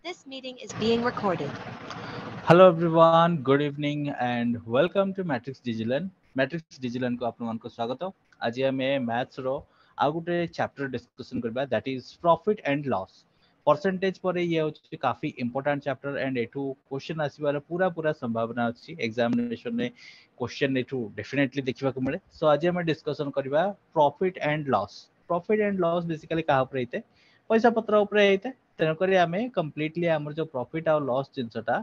This meeting is being recorded. Hello everyone, good evening and welcome to Matrix Digilan. Matrix Digilan को आपको स्वागत। आज आम maths रो आउ गोटे चैप्टर डिस्कशन करबा that is profit and loss. Percentage पर ये होची काफी इंपोर्टेंट चैप्टर एंड एठू क्वेश्चन आसीबार पूरा पूरा संभावना अछि एग्जामिनेशन में क्वेश्चन एठू डेफिनेटली देखिबा को मिले। सो आज हम डिस्कशन करबा profit and loss. Profit and loss basically कहा ऊपर हेते पैसा पत्र ऊपर हेते तेन करी आमे कंप्लीटली हमर जो प्रॉफिट और लॉस जिंसटा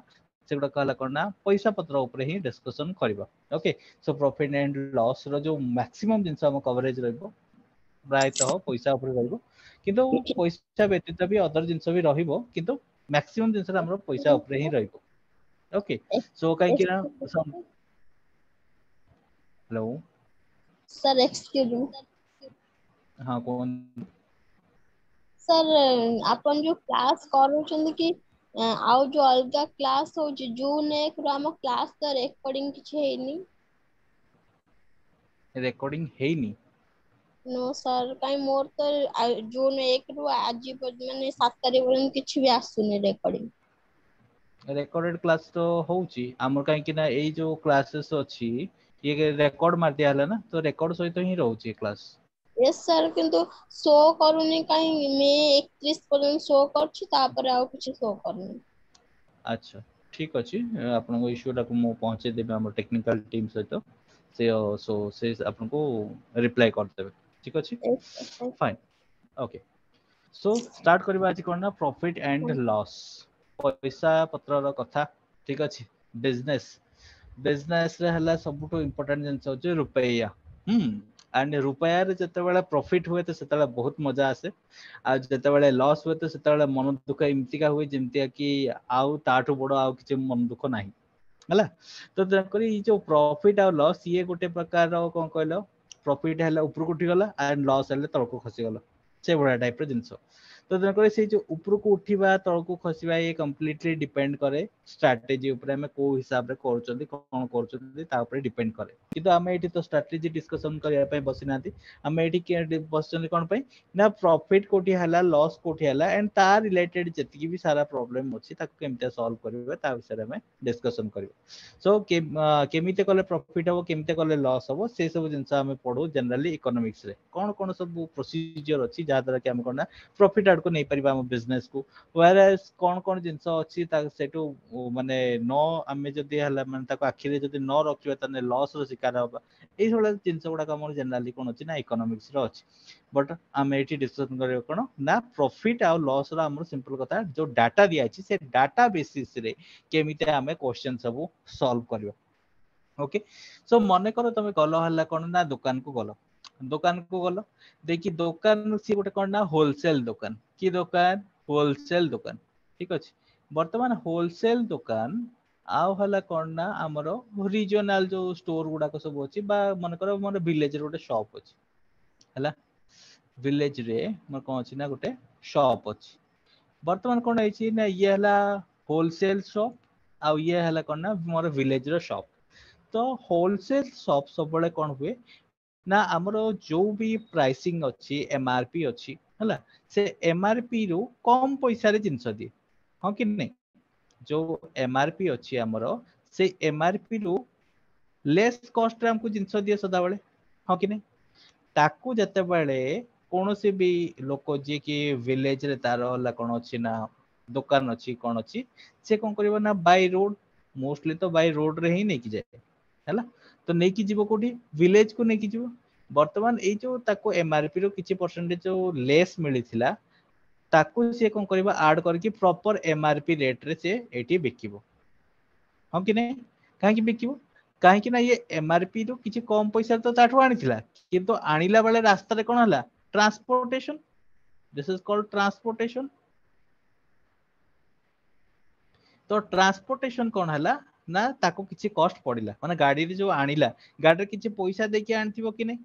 सेगुडा कहला कोना पैसा पत्र ऊपर ही डिस्कशन करबा। Okay so profit and loss रो जो मैक्सिमम जिंस हम कवरेज रहबो प्रायतः पैसा ऊपर रहबो किंतु पैसा व्यतीत भी अदर जिंस भी रहबो किंतु मैक्सिमम जिंस हमरो पैसा ऊपर ही रहबो। ओके सो काई कि ना हेलो सर एक्सक्यूज मी हां कौन सर आपण जो क्लास करूछन कि आउ जो अलगा क्लास हो जून 1 रो हम क्लास तो रेकॉर्डिंग किछ हेनी रेकॉर्डिंग हेनी नो सर काई मोर तो जून 1 रो आज माने 7 तारिख पर्यंत किछ भी आसुनी रेकॉर्डिंग रेकॉर्डेड क्लास तो होउची हमर काई कि ना एई जो क्लासेस अछि ये रेकॉर्ड मार दिया हला ना तो रेकॉर्ड सहित ही रहउची क्लास। यस सर किंतु शो करूनी काई मे 31 पर्यंत शो करछि तापर आउ किछ शो करनी। अच्छा ठीक अछि आपनको इश्यूटा को मु पहुंचे देबे हमर टेक्निकल टीम सहित से से आपनको रिप्लाई कर देबे। ठीक अछि फाइन ओके सो स्टार्ट करबा आज कोन ना प्रॉफिट एंड लॉस पैसा पत्र रो कथा। ठीक अछि बिजनेस बिजनेस रे हला सबटो इंपोर्टेंट जिंस होचे रुपया। एंड रुपया रे जते बेला प्रॉफिट हुए तो सेते बहुत मजा आसे आ जते बेला लॉस हुए तो सेते बेला मन दुख एमती का हुए जेमती कि आउ ताठू बड़ आउ किछ मन दुख नाही हला। तो तकरी जो प्रॉफिट और लॉस ये गोटे प्रकार रो कोन कहलो प्रॉफिट हला ऊपर को उठी गला एंड लॉस हला तळ को खसी गला से बडा टाइप रो जिंस। तो तकरी से जो ऊपर को उठिबा तळ को खसिबा ये कंप्लीटली डिपेंड करे स्ट्रेटजी ऊपर हम को हिसाब रे करचोंदी कोन करचोंदी ता ऊपर डिपेंड करे किंतु हम एठी तो स्ट्रेटजी डिस्कशन करिया पय बसिनाती हम एठी के बसचोंदी कोन पय ना प्रॉफिट कोठी हला लॉस कोठी हला एंड ता रिलेटेड जति भी सारा प्रॉब्लम अछि ताको केमते सॉल्व करबे ता विषय में डिस्कशन करबे। सो केमिते कले प्रॉफिट हो केमिते कले लॉस हो से सब जिंस हम पढू जनरली इकोनॉमिक्स रे कोन कोन सब प्रोसीजर अछि जा द्वारा कि हम कोना प्रॉफिट आड को नै परिबा हम बिजनेस को व्हेयरएस कोन कोन जिंस अछि ता सेटू माने नो हमें जदी हला माने ताको आखि रे जदी न रखिबा तने लॉस रो शिकार होबा एई होला जिंस गुडा का हमर जनरली कोन अछि ना इकोनॉमिक्स रो अछि। बट हम एठी डिस्कशन करियो कोन ना प्रॉफिट आ लॉस रो हमर सिंपल कथा जो डाटा दिया अछि से डाटा बेसिस रे केमिते हमें क्वेश्चन सब सॉल्व करियो। ओके सो मने करो तमे गलो हला कोन ना दुकान को गलो देखि दुकान सी गोटे कोन ना होलसेल दुकान की दुकान होलसेल दुकान। ठीक अछि वर्तमान होलसेल दुकान आउ हला कोन ना हमरो रीजनल जो स्टोर गुडा को सब अछि बा मन करो मोर विलेज रे गोटे शॉप अछि हला विलेज रे मोर कोन अछि ना गोटे शॉप अछि। वर्तमान कोन आइछि ना ये हला होलसेल शॉप आ ये हला कोन ना मोर विलेज रो शॉप। तो होलसेल शॉप सब बळे कोन हुए ना हमरो जो भी प्राइसिंग अछि एमआरपी अछि हला से एमआरपी रो कम पैसा रे जिंस दिए हां कि नै जो एमआरपी अछि हमरो से एमआरपी रो लेस कॉस्ट रे हमको जिंस दिए सदा बळे हां कि नै ताकू जते बळे कोनोसी भी लोक जे कि विलेज रे तार हला कोन अछि ना दुकान अछि कोन अछि से कोन करबो ना बाय रोड मोस्टली तो बाय रोड रे ही नै कि जाय हैला तो नै कि जीवो कोठी विलेज को नै कि जीवो वर्तमान ए जो ताको एमआरपी रो किछि परसेंटेज जो लेस मिलिथिला ताकू से कोन करबा ऐड करके प्रॉपर एमआरपी रेट रे से एठी बिकिबो हां कि नै काहे कि बिकिबो काहे कि ना ये एमआरपी रो किछि कम पैसा तो ताठो आनिथिला किंतु आनिला बेले रास्ता रे कोन हला transportation this is called transportation. तो ट्रांसपोर्टेशन कोन हला ना ताको किछि कॉस्ट पडिला माने गाडी रे जो आनिला गाडी रे किछि पैसा देके आनथिबो कि नै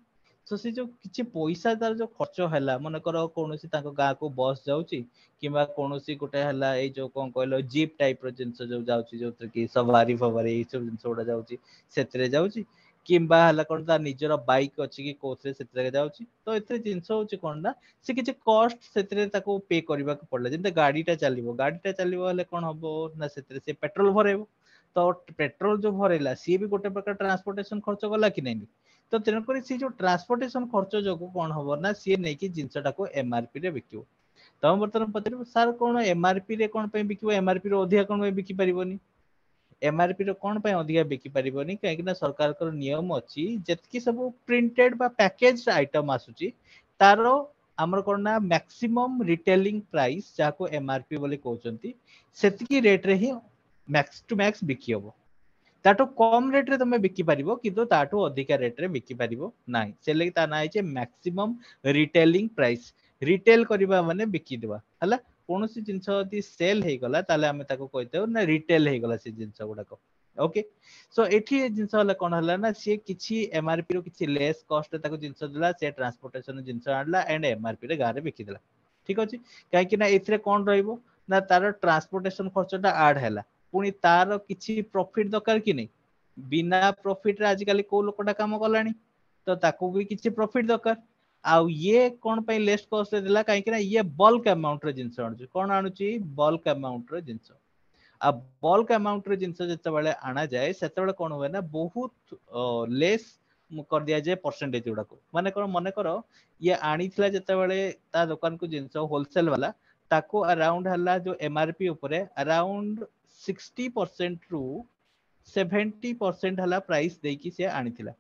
सो से जो किछि पैसा तार जो खर्च हला माने करो कोनोसी ताको गां को बस जाउची किबा कोनोसी गोटे हला ए जो कोन कहलो जीप टाइप रो जिंस जो जाउची जो कि सवारी फवारी ए सब जिंस उडा जाउची सेतरे जाउची किंबा हला कोन ता निजर बाइक अछि कि कोथरे सेतरे जाउची तो एथे जिंस होची कोन ना से किछि कॉस्ट सेतरे ताको पे करबा को पड़ला जेंते गाड़ीटा चलिबो हले कोन हबो ना सेतरे से पेट्रोल भरेबो तो पेट्रोल जो भरेला सी भी गोटे प्रकार ट्रांसपोर्टेशन खर्च गला कि नहीं तो तेणुकर सी जो ट्रांसपोर्टेशन खर्च जो कौन हम ना सी नहीं कि जिनटा को एमआरपी रे बिकिबो तो बर्तमान पचार सर कौन एमआरपी रे कौन पे बिकिबो एमआरपी रे अधिक कौन बिकी परिबोनी एमआरपी रे कौन पे अधिक बिकी परिबोनी कहीं सरकार को नियम अच्छी जेतकी सब प्रिंटेड बा पैकेज आइटम आसुची तारो हमर कोन ना मैक्सिमम रिटेलिंग प्राइस जाको एमआरपी बोली कहउचंती सेतकी रेट रे ही मैक्स टू मैक्स बिकी हबो ताटो कम रेट रे तमे बिकी परिबो किंतु ताटो अधिक रेट रे बिकी परिबो नाही से लगी ता नाही J maximum retailing price retail करबा माने बिकी देबा हला कोनोसी जिंस यदि सेल हे गला ताले हमें ताको कहते ना रिटेल हे गला से जिंस गुडा को ओके सो एठी जिंस हला कोन हला ना से किछि एमआरपी रो किछि लेस कॉस्ट ताको जिंस दिला से ट्रांसपोर्टेशन जिंस आडला एंड एमआरपी रे गारे बिकी देला ठीक अछि काहे कि ना एथरे कोन रहइबो ना तार ट्रांसपोर्टेशन खर्चटा ऐड हैला पुनी तार किछि प्रॉफिट दरकार कि नहीं बिना प्रॉफिट रे आज काली को लोकटा काम कलानी तो ताको भी किछि प्रॉफिट दरकार आउ ये कोन पे लेस कॉस्ट देला काहे कि ना ये बल्क अमाउंट रे जिंस आणुची कोन आणुची बल्क अमाउंट रे जिंस आ बल्क अमाउंट रे जिंस जते बेले आना जाए सेते बेले कोन होय ना बहुत लेस कर दिया जाए परसेंटेज गुडा को माने कोन मने करो ये आनीथिला जते बेले ता दुकान को जिंस होलसेल वाला ताको अराउंड हला जो एमआरपी ऊपर अराउंड 60% रु 70% हला प्राइस देकी से आनीथिला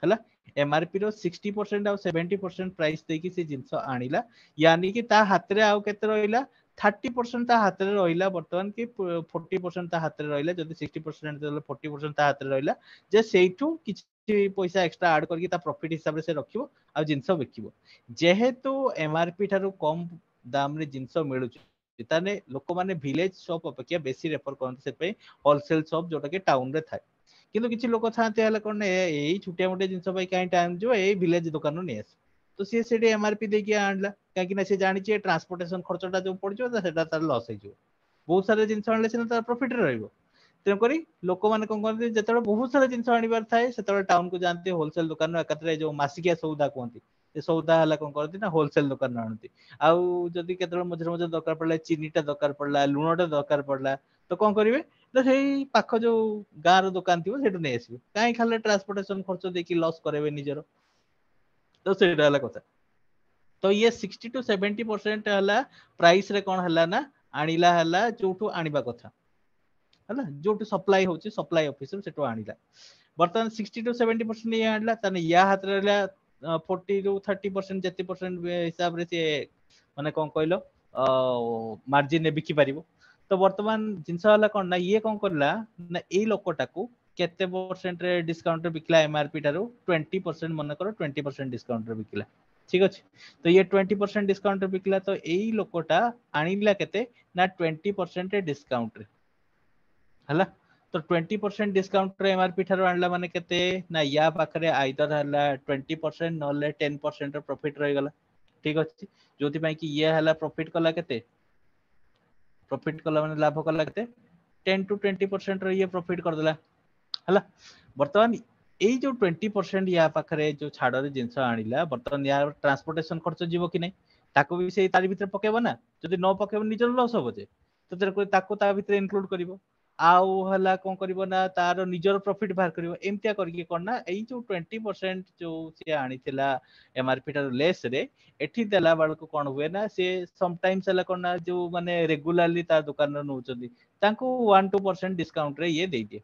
हला एमआरपी रो 60% और 70% प्राइस देकी से जिंस आनीला यानी कि ता हाथ रे आउ केते रहिला 30% ता हाथ रे रहिला वर्तमान कि 40% ता हाथ रे रहिला जदी 60% देले 40% ता हाथ रे रहिला जे सेइठू किछि पैसा एक्स्ट्रा ऐड करके ता प्रॉफिट हिसाब रे से रखिबो आ जिंस बिकिबो जेहेतु एमआरपी थारु कम दाम रे जिंस मिलुची ताने लोक माने विलेज शॉप अपेक्षा बेसी रेफर करन से पे होलसेल शॉप जोटा के टाउन रे थाए किंतु किछि लोक थाते हला कोन एई छुटिया मोटे जिंस भाई काई टाइम जो एई विलेज दुकान नु ने आस तो सी सेडी एमआरपी देकी आनला काकी ना से जानि जे ट्रांसपोर्टेशन खर्चटा जो पड़जो सेटा तार लॉस हे जो बहुत सारे जिंस आनले सिना तार प्रॉफिट रे रहइबो तेन करी लोक माने कोन करते जेतबे बहुत सारा जिंस आनिबार थाए सेतबे टाउन को जानते होलसेल दुकान एकत्रे जो मासिकिया सौदा कहंती ए सौदा हला कोन करती ना होलसेल दुकान आनती आउ जदी केतबे मझे मझे दरकार पड़ला चीनीटा दरकार पड़ला लुणटा दरकार पड़ला तो कोन करिवे तो सेई पाखो जो गार दुकान थिबो सेटु नै आसीबे काई खाले ट्रांसपोर्टेशन खर्च देकी लॉस करेबे निजरो तो सेटा हला कथा तो ये 60 टू 70% हला प्राइस रे कोन हला ना आनिला हला जोठू आनिबा कथा हला जोठू सप्लाई होची सप्लाई ऑफिसर सेटू आनिला वर्तमान 60 टू 70% ये आनिला तने या हाथ रे 40 टू 30% जति परसेंट हिसाब रे से माने कोन कहलो मार्जिन ने बिकी परिबो तो वर्तमान जिंस वाला कोन ना ये कोन करला ना ए लोकटा को केते परसेंट रे डिस्काउंट रे बिकला एमआरपी टारू 20% मन करो 20% डिस्काउंट रे बिकला ठीक अछि तो ये 20% डिस्काउंट रे बिकला तो एई लोकटा आनिला केते ना 20% रे डिस्काउंट रे हला तो 20% डिस्काउंट रे एमआरपी ठारो आनला माने केते ना या पाखरे आइदर हला 20% नले 10% रे प्रॉफिट रहि गला ठीक अछि जोति पई कि ये हला प्रॉफिट कला केते प्रॉफिट कला माने लाभ कला केते 10 टू 20% रे ये प्रॉफिट कर देला हला वर्तमान एई जो 20% या पाखरे जो छाड़ रे जिंस आनिला वर्तमान या ट्रांसपोर्टेशन खर्च जीवो कि नै ताको भी सेई तारि भितर पकेबो ना जदि न पकेबो निजर लॉस होबो जे तो तेरे को ताको ता भितर इंक्लूड करिवो आउ हला कोन करिवो ना तार निजर प्रॉफिट बाहर करिवो एमतिया करके कोन ना एई जो 20% जो से आनिथिला एमआरपी टा लेस रे एठी देला बाळ को कोन हुए ना से सम टाइम्स हला कोन ना जो माने रेगुलरली ता दुकान न नउचंदी तांको 1-2% डिस्काउंट रे ये देई दे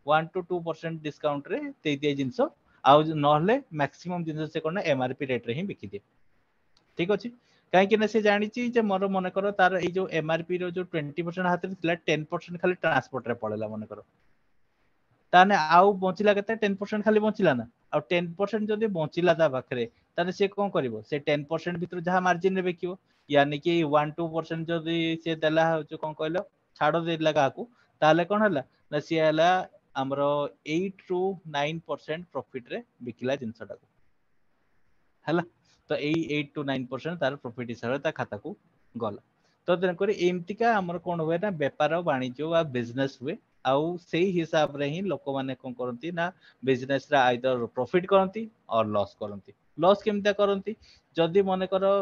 1 to 2% डिस्काउंट रे देई दे जिंसो आउ नहले मैक्सिमम जिंस से कोन ना एमआरपी रेट रे ही बिकी दे ठीक अछि काहे कि ना से जानि छी जे मोर मन करो तार ए जो एमआरपी रो जो 20% हाथ रे थिला 10% खाली ट्रांसपोर्ट रे पड़ेला मन करो ताने आउ बंचिला केते 10% खाली बंचिला ना आ 10% जदी बंचिला ता पाखरे ताने से कोन करिवो से 10% भितर जहा मार्जिन रे बेकिवो यानी कि 1-2% जदी से देला जो कोन कहलो छाड़ देला काकू ताले कोन हला ना से हला हमरो 8 टू 9% प्रॉफिट रे बिकिला जिंसटा को हला तो एई 8 टू 9% तार प्रॉफिट हिसाब ता खाता को गला तो तेन करी एमतिका हमर कोन होय ना व्यापार वाणिज्य वा बिजनेस हुए आउ सेही हिसाब रे ही लोक माने कोन करंती ना बिजनेस रा आइदर प्रॉफिट करंती और लॉस करंती। लॉस केमता करंती जदी माने करो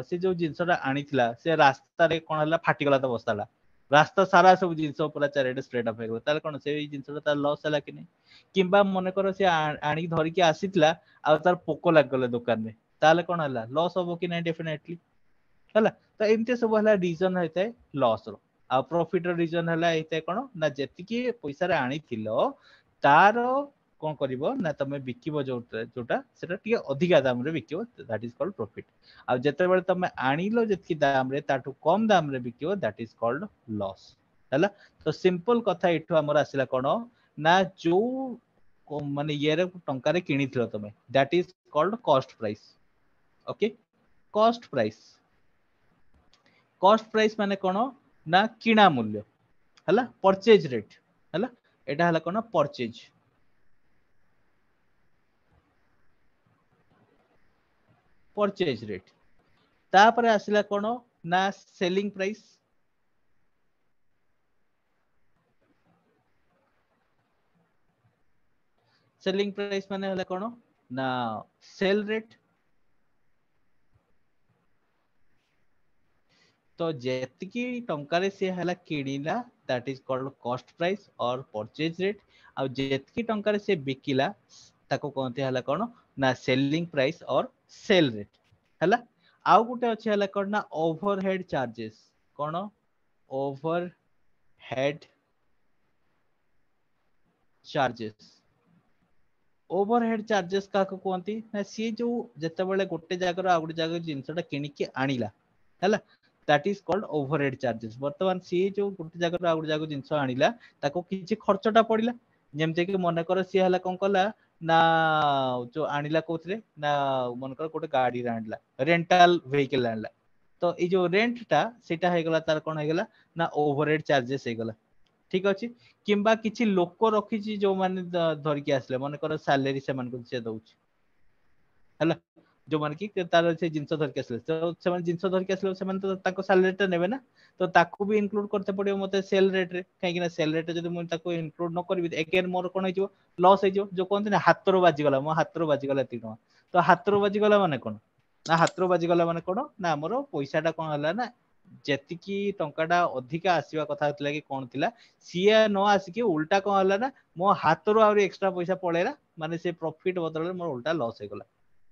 से जो जिनसटा आनिथिला से रास्ता रे कोन हला फाटी गला त बस्ताला रास्ता सारा सब जिनस पूरा चारिडे स्प्रेड अप हेगो ताले कोन से जिनसटा तार लॉस हला कि नै किंबा माने करो से आनी धरि के आसीतला आ तार पोको लाग गले दुकान में ताले कोन हला लॉस होबो कि नै डेफिनेटली हला। तो एमते सब हला रीजन होइते लॉस रो आ प्रॉफिट रो रीजन हला एते कोन ना जेतिकी पैसा रे आनी थिलो तार कोन करिवो ना तमे बिकिबो जोटा सेटा टिके अधिका दाम रे बिकिबो दैट इज कॉल्ड प्रॉफिट। आ जेते बेले तमे आनिलो जेतिकी दाम रे ताठू कम दाम रे बिकिबो दैट इज कॉल्ड लॉस हला। तो सिंपल कथा इठू हमर आसिला कोन ना जो माने ये रे टंका रे किनी थिलो तमे that is called cost price. Okay cost price cost price माने कोन ना किना मूल्य हला परचेज रेट हला एटा हला कोन परचेज परचेज रेट तापर आसिला कोन ना सेलिंग प्राइस सेलिंग प्राइस माने हला कोन ना सेल रेट। तो जेतिकी टंका रे से हला किनिला that is called cost price और परचेज रेट आ जेतिकी टंका रे से बिकिला ताको कहते हला कोन ना सेलिंग प्राइस और सेल रेट हला। आउ गुटे अछि हला कोन ना ओवरहेड चार्जेस कोन ओवरहेड चार्जेस ओवरहेड चार्जेस का को कहती ना सी जो जते बेले गोटे जगह आ गोटे जगह जिनसटा किनिके आनिला हला that is called overhead charges. वर्तमान सी जो गोटे जगह आ गोटे जगह जिनस आनिला ताको किछि खर्चटा पड़िला जेमते कि मन कर सी हला कोन कला ना जो आनिला कोथरे ना मन कर गोटे गाड़ी रे आनिला रेंटल व्हीकल आनिला तो ए जो रेंट टा सेटा हे गला तार कोन हे गला ना ओवरहेड चार्जेस हे गला ठीक अछि। किंबा किछि लोक रखिछि जो माने धर के आसले मन कर सैलरी से मन को से दउछि हला जो माने कि तार से जिंस धर के आसले तो से माने जिंस धर के आसले से माने तो ताको सैलरी टा नेबे ना तो ताको भी इंक्लूड करते पड़ियो मते सेल रेट रे काहे कि ना सेल रेट जदी म ताको इंक्लूड न करबी अगेन मोर कोन हेजो लॉस हेजो जो कोन ना हातरो बाजी गला मो हातरो बाजी गला ती तो हातरो बाजी गला माने कोन ना हातरो बाजी गला माने कोन ना हमरो पैसाटा कोन हला ना जेतिकी टंकाटा अधिका आसीबा कथा होतला कि कोन थिला सिए न आसी कि उल्टा कोन हला ना मो हातरो आउरी एक्स्ट्रा पैसा पळेला माने से प्रॉफिट बदले मोर उल्टा लॉस हे गला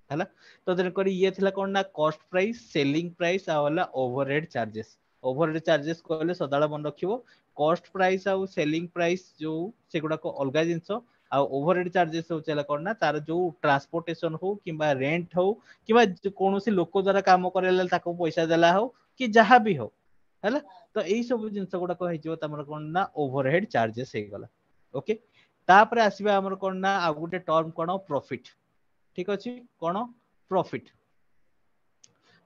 हला। तो देन करी ये थिला कोन ना कॉस्ट प्राइस सेलिंग प्राइस आ वाला ओवरहेड चार्जेस। ओवरहेड चार्जेस कहले सदाला मन रखिबो कॉस्ट प्राइस आ सेलिंग प्राइस जो सेगुडा को अलगा जिंसो आ ओवरहेड चार्जेस हो चला कोन ना तार जो ट्रांसपोर्टेशन हो किबा रेंट हो किबा कोनोसी लोक द्वारा काम करेला ताको पैसा देला हो कि जहां भी हो हला। तो एई सब जिंस गुडा को हेजियो तमर कोन ना ओवरहेड चार्जेस हे गला ओके। तापर आसीबा हमर कोन ना आ गुटे टर्म कोन प्रॉफिट ठीक अछि कोन प्रॉफिट।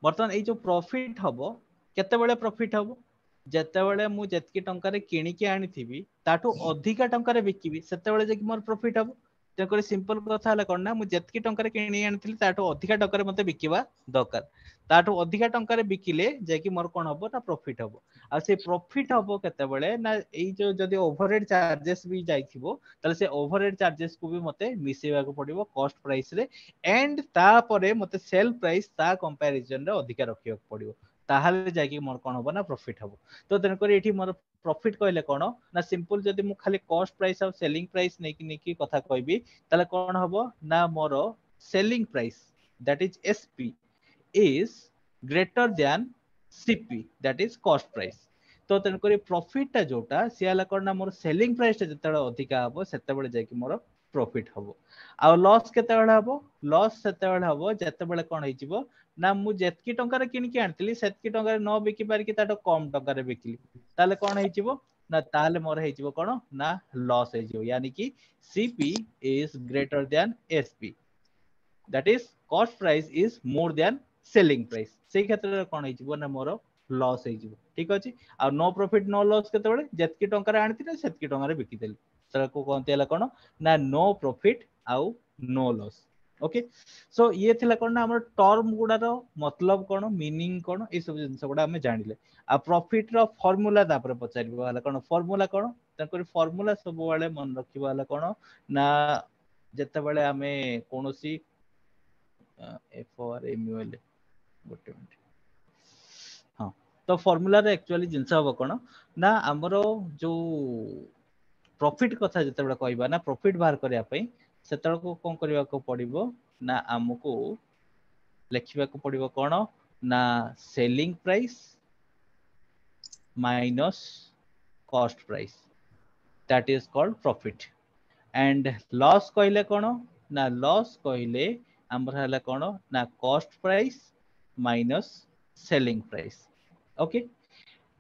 बर्तमान ए जो प्रॉफिट हबो केते बेले प्रॉफिट हबो जेते बेले मु जेतकी टंका रे किनि के आनी थिबी ताठू अधिका टंका रे बिकिबी सेते बेले जे कि मोर प्रॉफिट हबो। ते करे सिंपल कथा हला कोन ना मु जेतकी टंका रे किनि आनिथिली ताठू अधिका टंका रे मते बिकिबा दरकार ताठू अधिका टंका रे बिकिले जे कि मोर कोन हबो ना प्रॉफिट हबो। आ से प्रॉफिट हबो केते बेले ना ए जो जदी ओवरहेड चार्जेस भी जाइथिबो तले से ओवरहेड चार्जेस को भी मते मिसेबा को पड़िबो कॉस्ट प्राइस रे एंड तापरे मते सेल प्राइस ता कंपैरिजन रे अधिका रखियो पड़िबो ताहाले जाकी मोर कोन हबो ना प्रॉफिट हबो। तो तेन करी एठी मोर प्रॉफिट कहले कोन ना सिंपल जदी मु खाली कॉस्ट प्राइस और सेलिंग प्राइस नेकी कथा कहबी ताले कोन हबो ना मोर selling price that is SP is greater than CP that is cost price। तो तेन करी प्रॉफिट टा जोटा सियाला करना मोर सेलिंग प्राइस टा जतबे अधिका हबो सेते बेले जाय कि मोर प्रॉफिट हबो। आ लॉस केते बेले हबो लॉस सेते बेले हबो जते बेले कोन हेजिवो ना मु जेतकी टंका रे किनि के आनतली सेतकी टंका रे न बिकि पारि कि ताटो कम टंका रे बिकली ताले कोन हेजिवो ना ताले मोर हेजिवो कोन ना लॉस हेजिवो यानी कि CP is greater than SP that is cost price is more than selling price से क्षेत्र रे कोन हेजिवो ना मोर लॉस हेजिवो ठीक अछि। आ नो प्रॉफिट नो लॉस केते बेले जेतकी टंका रे आनिथिले सेतकी टंका रे बिकि देली तरा को कोनते हला कोन ना नो प्रॉफिट आउ नो लॉस ओके। सो ये थिला कोन ना हमर टर्म गुडा रो मतलब कोन मीनिंग कोन ए सब जिंस गुडा हम जानिले। आ प्रॉफिट रो फार्मूला तापर पचारिबो हला कोन फार्मूला कोन तेणुकर फॉर्मूला सब वाले मन रखिबा वाला कोन ना जते बेले आमे कोनोसी F R M U L गोटे मिनिट हाँ तो फॉर्मूला रे एक्चुअली जिंस हबो कोन ना हमरो जो प्रॉफिट कथा जते बेले कहबा ना प्रॉफिट बाहर करिया पई सेतल को कोन करबा को पड़िबो ना हमको लिखिबा को पड़िबो कोन ना selling price minus cost price that is called profit and loss कहले कोन ना loss कहले हमर हला कोन ना cost price minus selling price okay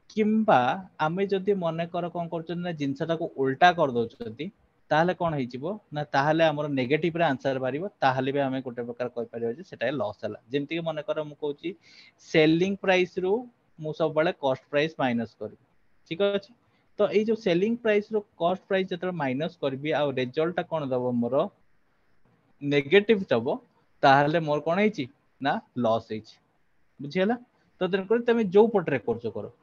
किंबा आमे जदि मने कर कोन करछन ना जिंसटा को उल्टा कर दोछथि ताहले कोन होई जिवो ना ताहले हमर नेगेटिव रे आंसर बारिबो ताहले भी हमें गोटे प्रकार कहि परिबो जे सेटा लॉस हला जेमति के मने कर मु कहूची सेलिंग प्राइस रु मु सब बळे कॉस्ट प्राइस माइनस करबी ठीक अछि तो ए जो सेलिंग प्राइस रो कॉस्ट प्राइस जतर माइनस करबी आ रिजल्ट कोन दबो मोर नेगेटिव दबो ताहले मोर कोन हेची ना लॉस हेची बुझियला तो देन कर तमे जो पटरे करछो करो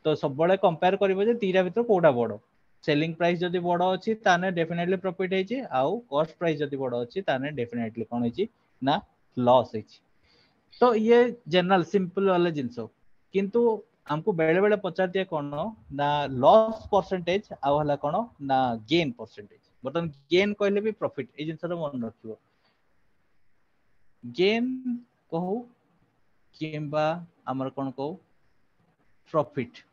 तो सब बळे कंपेयर करबो जे तीरा भीतर कोडा बडो सेलिंग प्राइस जदि बडो अछि ताने डेफिनेटली प्रॉफिट हेची आउ कॉस्ट प्राइस जदि बडो अछि ताने डेफिनेटली कोन हेची ना लॉस हेची तो ये जनरल सिंपल वाला जिंसो किंतु हमको बेले बेले पचार दिया कोन ना लॉस परसेंटेज आ हला कोन ना गेन परसेंटेज बटन गेन कहले भी प्रॉफिट ए जिंस रो मन रखियो गेन कहू किंबा हमर कोन कहू प्रॉफिट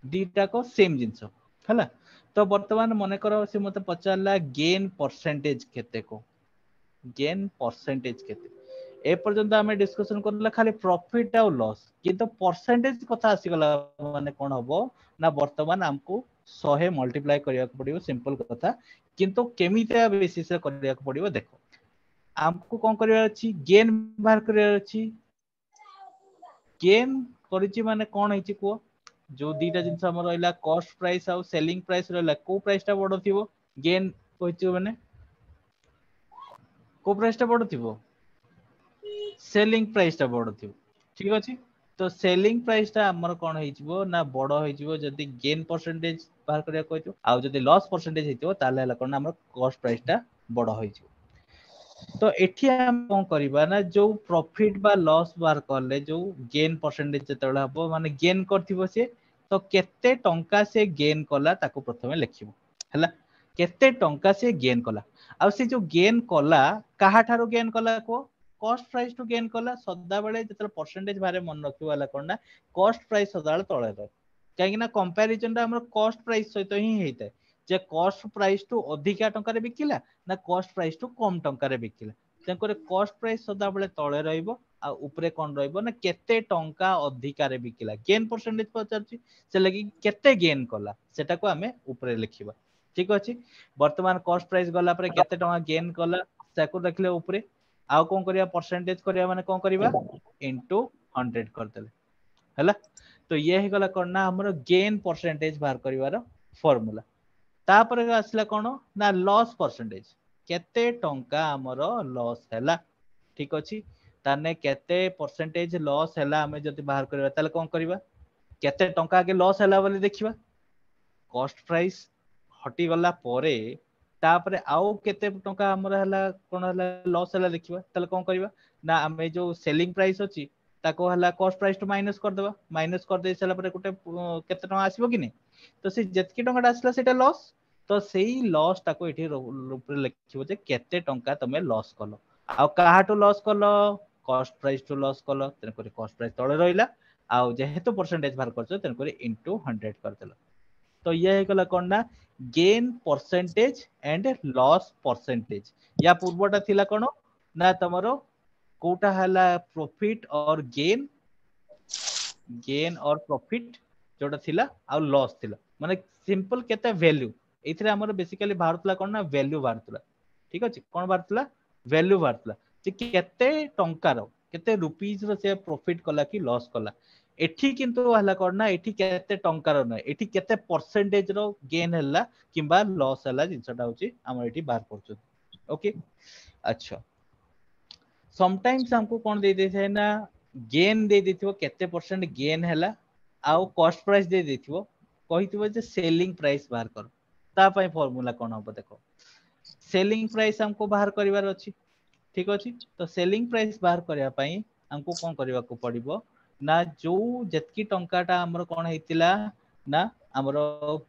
दीटा को सेम जिंस हला तो वर्तमान मने करो से मते पचारला गेन परसेंटेज केते को गेन परसेंटेज केते ए पर्यंत हमें डिस्कशन करला खाली प्रॉफिट आ लॉस किंतु परसेंटेज कथा आसी गला माने कोन हबो ना वर्तमान हमको 100 मल्टीप्लाई करिया को पड़ियो सिंपल कथा किंतु केमिता बेसिस रे करिया को पड़ियो देखो हमको कोन करिया अछि गेन बाहर करिया अछि गेन करिछि माने कोन हेछि को जो दीटा जिंस हमर रहला कॉस्ट प्राइस आ सेलिंग प्राइस रहला को प्राइस ता बडो थिबो गेन कहिछि माने को प्राइस ता बडो थिबो सेलिंग प्राइस ता बडो थिबो ठीक अछि तो सेलिंग प्राइस ता हमर कोन हेजिवो ना बडो हेजिवो जदी गेन परसेंटेज बाहर करिया कहजो आ जदी लॉस परसेंटेज हेतिवो ताले हला कोन हमर कॉस्ट प्राइस ता बडो होइजिवो तो एठी हम कोन करबा ना जो प्रॉफिट बा लॉस बाहर करले जो गेन परसेंटेज जतले हबो माने गेन करथिबो से तो केते टंका से गेन कला ताको प्रथमे लिखिबो हला केते टंका से गेन कला आ से जो गेन कला काहा थारो गेन कला को कॉस्ट प्राइस टू गेन कला सदा बेले जतले परसेंटेज बारे मन रखियो वाला कोन ना कॉस्ट प्राइस सदा तळे रह काहे कि ना कंपैरिजन ता हमर कॉस्ट प्राइस सहित ही हेतै जे कॉस्ट प्राइस टू अधिका टंका रे बिकिला ना कॉस्ट प्राइस टू कम टंका रे बिकिला तेकर कॉस्ट प्राइस सदा बेले तळे रहइबो आ ऊपरे कोन रहइबो ना केते टंका अधिका रे बिकिला गेन परसेंटेज पचारची से लगी केते गेन कला सेटा को हमें ऊपरे लिखिबा ठीक अछि वर्तमान कॉस्ट प्राइस गला पर केते टंका गेन कला ताको देखले ऊपरे आउ कोन करिया परसेंटेज करिया माने कोन करिबा इनटू 100 कर देले हला तो ये हे गला करना हमरो गेन परसेंटेज बाहर करिवार फार्मूला तापर आसला कोन ना लॉस परसेंटेज केते टंका हमरो लॉस हैला ठीक अछि ताने केते परसेंटेज लॉस हैला हमें जति बाहर करिवा ताले कोन करिवा केते टंका के लॉस हैला बोली देखिबा कॉस्ट प्राइस हटी गला परे तापरे आउ केते टंका हमर हला कोन हला लॉस हला देखिबा ताले कोन करिवा ना हमें जो सेलिंग प्राइस अछि ताको हला कॉस्ट प्राइस टू माइनस कर देबा माइनस कर दे सला परे गुटे केते टंका आसीबो कि नै तो से जतकी टंका आसला सेटा लॉस तो सेही लॉस ताको एठी ऊपर लिखिबो जे केते टंका तमे लॉस कलो आ काहाटू लॉस कलो कॉस्ट प्राइस टू लॉस कलो तेन करे कॉस्ट प्राइस तळे रहिला आ जेहेतु परसेंटेज बाहर करछो तेन करे इनटू 100 कर देला तो ये गला कोन ना gain percentage and loss percentage या पूर्वटा थिला कोन ना तमरो कोटा हला प्रॉफिट और गेन गेन और प्रॉफिट जोटा थिला आ लॉस थिला माने सिंपल केते वैल्यू एथिरे हमर बेसिकली भारतला कोन ना वैल्यू भारतला ठीक अछि कोन भारतला वैल्यू भारतला जे केते टंकार केते रुपीस रो से प्रॉफिट कला कि लॉस कला एठी किंतु हला करना एठी केते टंकार न एठी केते परसेंटेज रो गेन हला किबा लॉस हला जिंसटा होची हम एठी बाहर करछु ओके अच्छा समटाइम्स हमको कोन दे देथे ना गेन दे देथिबो केते परसेंट गेन हला आउ कॉस्ट प्राइस दे देथिबो कहितबो जे सेलिंग प्राइस बाहर कर ता पई फार्मूला कोन हो देखो सेलिंग प्राइस हमको बाहर करिवार अछि ठीक अछि तो सेलिंग प्राइस बाहर करिया पई हमको कोन करबा को पड़िबो ना जो जतकी टंकाटा हमर कोन हेतिला ना हमरो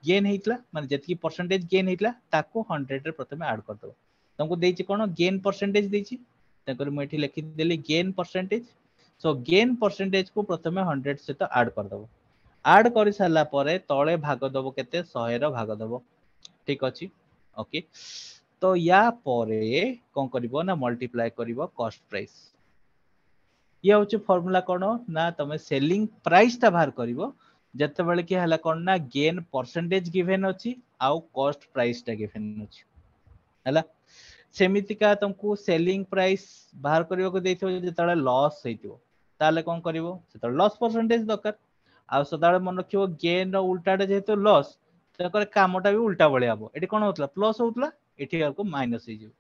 गेन हेतिला माने जतकी परसेंटेज गेन हेतिला ताको 100 रे प्रथमे ऐड कर दो तुमको देछि कोन गेन परसेंटेज देछि तकर मैं एठी लिखि देली gain percentage so gain percentage को प्रथमे 100 से तो ऐड कर दबो ऐड कर साला परे तळे भाग दबो केते 100 रो भाग दबो ठीक अछि ओके तो या परे कोन करबो ना मल्टीप्लाई करबो कॉस्ट प्राइस ये होचे फार्मूला कोन ना तमे सेलिंग प्राइस ता बाहर करबो जते बेले कि हला कोन ना गेन परसेंटेज गिवन अछि आउ कॉस्ट प्राइस ता गिवन अछि हला सेमिति का तुमको सेलिंग प्राइस बाहर करियो को देथियो जतळे लॉस हेतियो ताले कोन करिवो सेतळे लॉस परसेंटेज दरकार आ सदाळे मन रखियो गेन रो उल्टाटे जेतो लॉस तकर कामटा भी उल्टा बळे आबो एठी कोन होतला प्लस होतला एठी को माइनस हे जिवो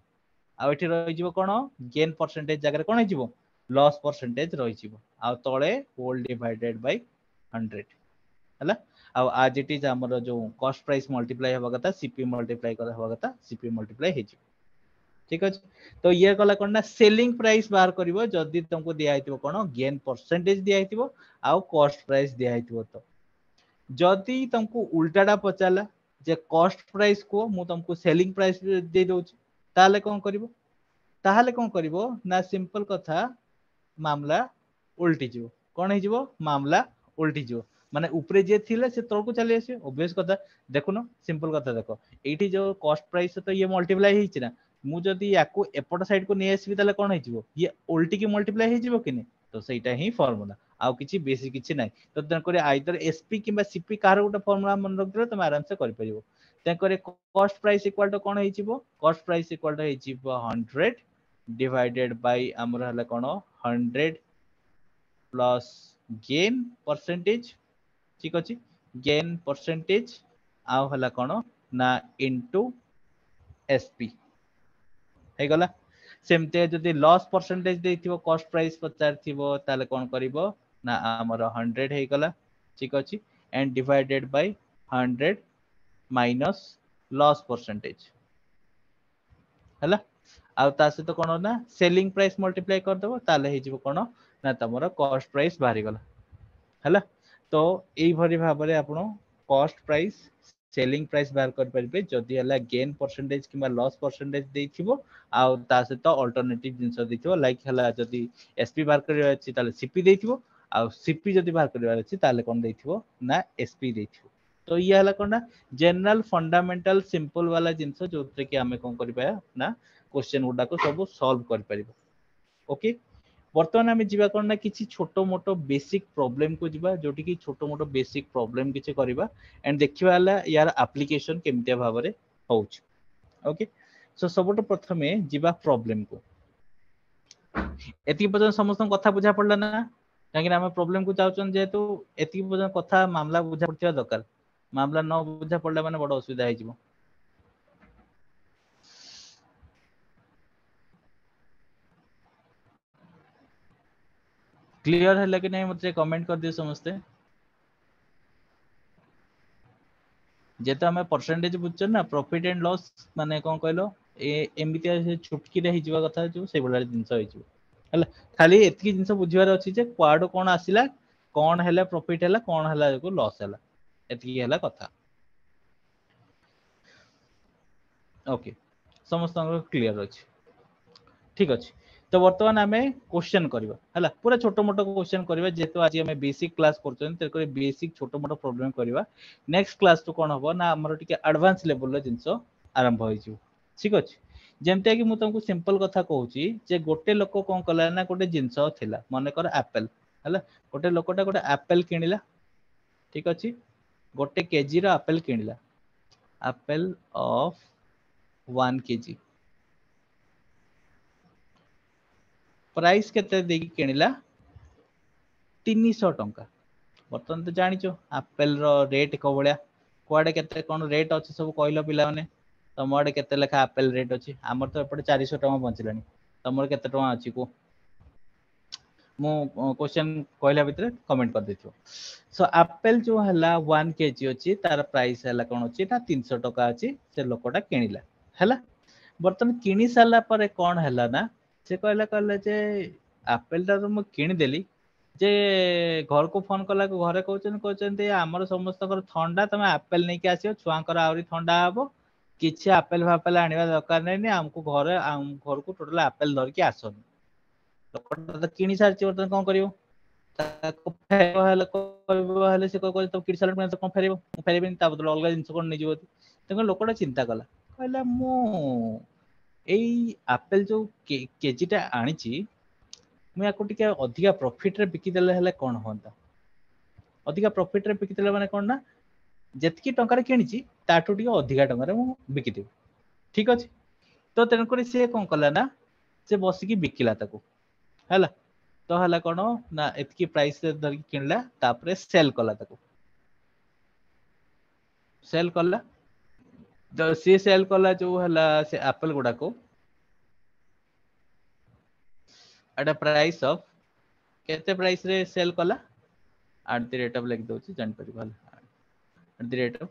आ एठी रहि जिवो कोन गेन परसेंटेज जगह कोन हे जिवो लॉस परसेंटेज रहि जिवो आ तळे होल डिवाइडेड बाय 100 हला आ आज इट इज हमर जो कॉस्ट प्राइस मल्टीप्लाई हवा कथा सीपी मल्टीप्लाई कर हवा कथा सीपी मल्टीप्लाई हे जिवो ठीक अछि तो ये कला कोन ना सेलिंग प्राइस बाहर करिवो जदी तुमको दिया हेतिबो कोन गेन परसेंटेज दिया हेतिबो आ कॉस्ट प्राइस दिया हेतिबो तो जदी तुमको उल्टाटा पचाला जे कॉस्ट प्राइस को मु तुमको सेलिंग प्राइस दे दोछि ताले कोन करिवो ताले कोन करिवो ना सिंपल कथा मामला उल्टी जिवो कोन हे जिवो मामला उल्टी जिवो माने ऊपरे जे थिले से तळको चली आसी ऑब्वियस कथा देखुनो सिंपल कथा देखो एठी जो कॉस्ट प्राइस तो ये मल्टीप्लाई हेछि ना मु जदी याको एपट साइड को नै आसीबी ताले कोन हे जिवो ये उल्टी की मल्टीप्लाई हे जिवो कि नै तो सेटा ही फार्मूला आउ किछि बेसी किछि नै तो तन करे आइदर एसपी किबा सीपी कार गोटे फार्मूला मन रख दिलो तुम आराम से कर परिबो तन करे कॉस्ट प्राइस इक्वल टू कोन हे जिवो कॉस्ट प्राइस इक्वल टू हे जिवो 100 डिवाइडेड बाय हमर हला कोन 100 प्लस गेन परसेंटेज ठीक अछि गेन परसेंटेज आउ हला कोन ना इनटू एसपी हे गला सेमते जदी लॉस परसेंटेज देथिबो कॉस्ट प्राइस पचार थिबो ताले कोन करिवो ना हमर 100 हे गला ठीक अछि and divided by 100 minus loss percentage हला आ ता से तो कोन ना सेलिंग प्राइस मल्टीप्लाई कर देबो ताले हे जिवो कोन ना तमरो कॉस्ट प्राइस बाहरी गला हला तो एई भरी भाबरे आपनो कॉस्ट प्राइस सेलिंग प्राइस बाहर कर परिबे जदी हला गेन परसेंटेज किबा लॉस परसेंटेज देथिबो आ ता से तो अल्टरनेटिव जिंस देथिबो लाइक हला जदी एसपी बाहर करिवा अछि ताले सीपी देथिबो आ सीपी जदी बाहर करिवा अछि ताले कोन देथिबो ना एसपी देथिबो तो ये हला कोन ना जनरल फंडामेंटल सिंपल वाला जिंस जोते कि हमें कोन करिबा ना क्वेश्चन गुडा को सब सॉल्व कर परिबो ओके वर्तमान आम जीवा कोन ना किछि छोटो मोटो बेसिक प्रॉब्लम को जीवा जोटी कि छोटो मोटो बेसिक प्रॉब्लम किछि करिबा एंड देखिबा हला यार एप्लीकेशन केमतिया भाबरे होउछ ओके सो सबटो प्रथमे जीवा प्रॉब्लम को एति पर्यंत समस्त कथा बुझा पड़ला ना काहे हम प्रॉब्लम को चाहछन जेतु एति पर्यंत कथा मामला बुझा पड़तिया दरकार मामला न बुझा पड़ला माने बड़ असुविधा हे जिवो क्लियर है कि नहीं मुझे कमेंट कर दियो समझते जेतो हमें परसेंटेज बुझछ ना प्रॉफिट एंड लॉस माने कोन कहलो ए एमितिया से छुटकी रे हिजवा कथा जो से बडा जिंस हिजो हला खाली एतकी जिंस बुझिवार अछि जे क्वाड कोन आसिला कोन हैला प्रॉफिट हैला कोन हैला को लॉस हैला एतकी हैला कथा ओके समस्त क्लियर अछि ठीक अछि तो वर्तमान हमें क्वेश्चन करबा हला पूरा छोटो मोटो क्वेश्चन करबा जेतो आज हमें बेसिक क्लास करछन ते करे बेसिक छोटो मोटो प्रॉब्लम करबा नेक्स्ट क्लास तो कोन हबो ना हमर टिके एडवांस लेवल रो जिंस आरंभ होई जिवो ठीक अछि जेमते कि मु तुमको सिंपल कथा कहूची जे गोटे लोक कोन कला ना गोटे जिंस थिला माने कर एप्पल हला गोटे लोकटा गोटे एप्पल किनिला ठीक अछि गोटे केजी रो एप्पल किनिला एप्पल ऑफ 1 केजी प्राइस केते देकी किनिला 300 टंका बर्तन तो जानिचो एप्पल रो रेट को बळिया कोआडे केते कोन रेट अछि सब कहलो पिला माने तमोडे केते लेखा एप्पल रेट अछि हमर तो एपटे 400 टका पहुंचलानी तमर केते टका अछि को मो क्वेश्चन कहला भितर कमेंट कर देथियो सो एप्पल जो हला 1 केजी अछि तार प्राइस हला कोन अछि ना 300 टका अछि से लोकटा किनिला हला बर्तन किनि साला पर कोन हला ना से कहला जे एप्पल ता तो मु किनि देली जे घर को फोन कला को घरे कहउछन हमर समस्त ठंडा तमे एप्पल नै के आसियो छुआंकर आवरी ठंडा हबो किछि एप्पल फापेल आनिबा दरकार नै नि हमको घर को टोटल एप्पल धर के आसोनी लोकटा तो किनि सारछि बर्तन कोन करियो ताको फेरबो हेले कहबो हेले से कहै तो किनि साला में तो कोन फेरबो फेरबेनी ता बदल अलगा जिंस कोन नै जिवो तको लोकटा चिंता कला कहला मु एई एप्पल जो केजीटा आनिछि मु याको टिके अधिका प्रॉफिट रे बिकी देले हेले कोन होंता अधिका प्रॉफिट रे बिकी देले माने कोन ना जेतकी टंका रे किनिछि ताठू टिके अधिका टंका रे मु बिकी देबी ठीक अछि तो तेन करी से कोन कला ना से बसी की बिकिला ताको हला तो हला कोन ना एतकी प्राइस रे धर किनला तापरे सेल कला ताको सेल कला तो सी सेल कला जो हला से एप्पल गुडा को एटा प्राइस ऑफ केते प्राइस रे सेल कला एट द रेट ऑफ लिख दोची जान परि भल एट द रेट ऑफ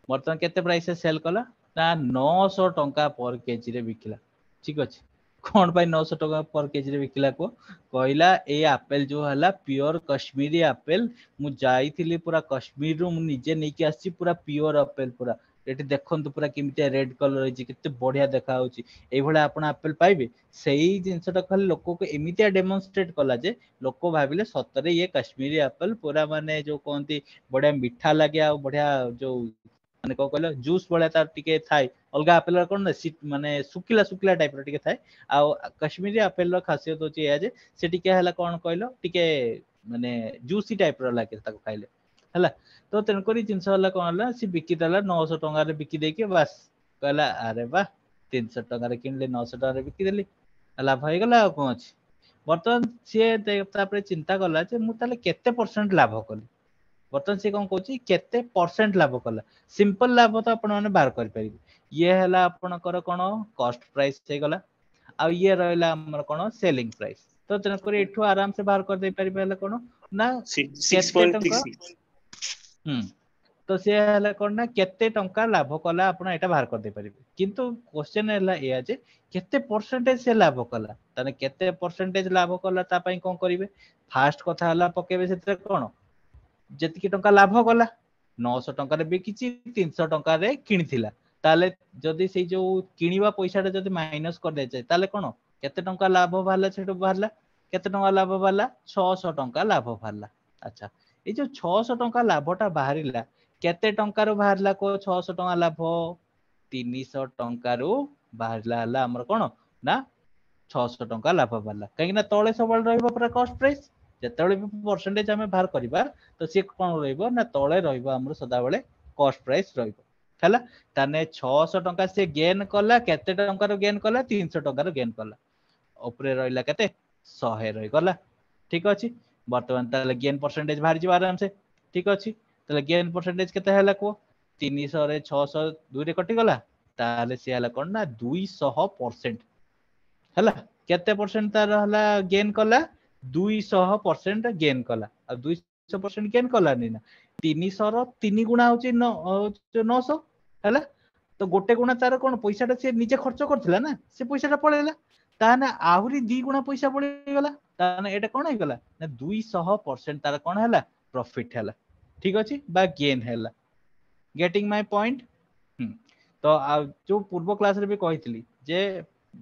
बर्तन केते प्राइस रे सेल कला ना 900 टंका पर केजी रे बिकिला ठीक अछि कोन भाई 900 टका पर केजी रे बिकिला को कहला ए एप्पल जो हला प्योर कश्मीरी एप्पल मु जाईथिली पूरा कश्मीर रु मु निजे नै के आसी पूरा प्योर एप्पल पूरा एठी देखंतु पूरा किमिते रेड कलर होची केते बढ़िया देखा होची एई भला आपण एप्पल पाइबे सेही जिंसटा खाली लोक को एमितिया डेमोन्स्ट्रेट कला जे लोक भाबिले सतरे ये कश्मीरी एप्पल पूरा माने जो कहंती बढ़िया मीठा लागे आ बढ़िया जो माने को कहलो जूस बळा तार टिके थाई अलगा एप्पल कोन ना माने सुकिला सुकिला टाइप रो टिके थाई आ कश्मीरी एप्पल रो खासियत होची या जे से टिके हला कोन कहलो टिके माने जूसी टाइप रो लागे ताको खाइले हला तो तेन करी जिंस हला कोन हला सी बिकी दला 900 टंका रे बिकी देके बस कहला अरे वाह 300 टंका रे किनले 900 टंका रे बिकी देली लाभ हो गला आ कोन अछि बर्तन सी तापरे चिंता कला जे मु ताले केते परसेंट लाभ कली बर्तन से कोन कहूची केते परसेंट लाभ कला सिंपल लाभ तो आपण माने बाहर कर परिबे ये हला आपणकर कोन कॉस्ट प्राइस हे गला आ ये रहला हमर कोन सेलिंग प्राइस तो तेन करी एठू आराम से बाहर कर दे परिबे हला कोन ना केते टंका तो से हला कोन ना केते टंका लाभ कला आपण एटा बाहर कर दे परिबे किंतु क्वेश्चन हला एया जे केते परसेंटेज से लाभ कला तने केते परसेंटेज लाभ कला ता पई कोन करिवे फास्ट कथा हला पकेबे सेते कोन जेतिकी टंका लाभ कला 900 टंका रे बिकिची 300 टंका रे किनिथिला ताले जदी सेई जो किनिबा पैसाटा जदी माइनस कर दे जाय ताले कोन केते टंका लाभ भाला छेटो भाला केते टंका लाभ भाला 600 टंका लाभ भाला अच्छा ए जो 600 टंका लाभटा बाहरिला केते टंका रो बाहरला को 600 टंका लाभ 300 टंका रो बाहरला हला हमर कोन ना 600 टंका लाभ भाला काहे ना तळे सबल रहइबो पूरा कॉस्ट प्राइस जेतेबेले भी परसेंटेज हमें बाहर करिबा तो से कोन रहइबो ना तळे रहइबो हमर सदा बेले कॉस्ट प्राइस रहइबो हला ताने 600 टंका से गेन कला केते टंका रो गेन कला 300 टंका रो गेन कला ऊपरे रहइला केते 100 रहि गला ठीक अछि वर्तमान ताले गेन परसेंटेज बाहर जिबा आराम से ठीक अछि ताले गेन परसेंटेज केते हला को 300 रे 600 2 रे कटि गला ताले से हला कोन ना 200% हला केते परसेंट तार हला गेन कला 200% गेन कला आ 200% गेन कला नि ना 300 रो 3 गुणा होची 900 हला तो गोटे गुणा तार कोन पैसाटा से निजे खर्च करथिला ना से पैसाटा पळेला ताने आहुरी 2 गुणा पैसा पळी गला ताने एटा कोन हे गला ना 200% तार कोन हला प्रॉफिट हला ठीक अछि बा गेन हला गेटिंग माय पॉइंट तो जो पूर्व क्लास रे भी कहितली जे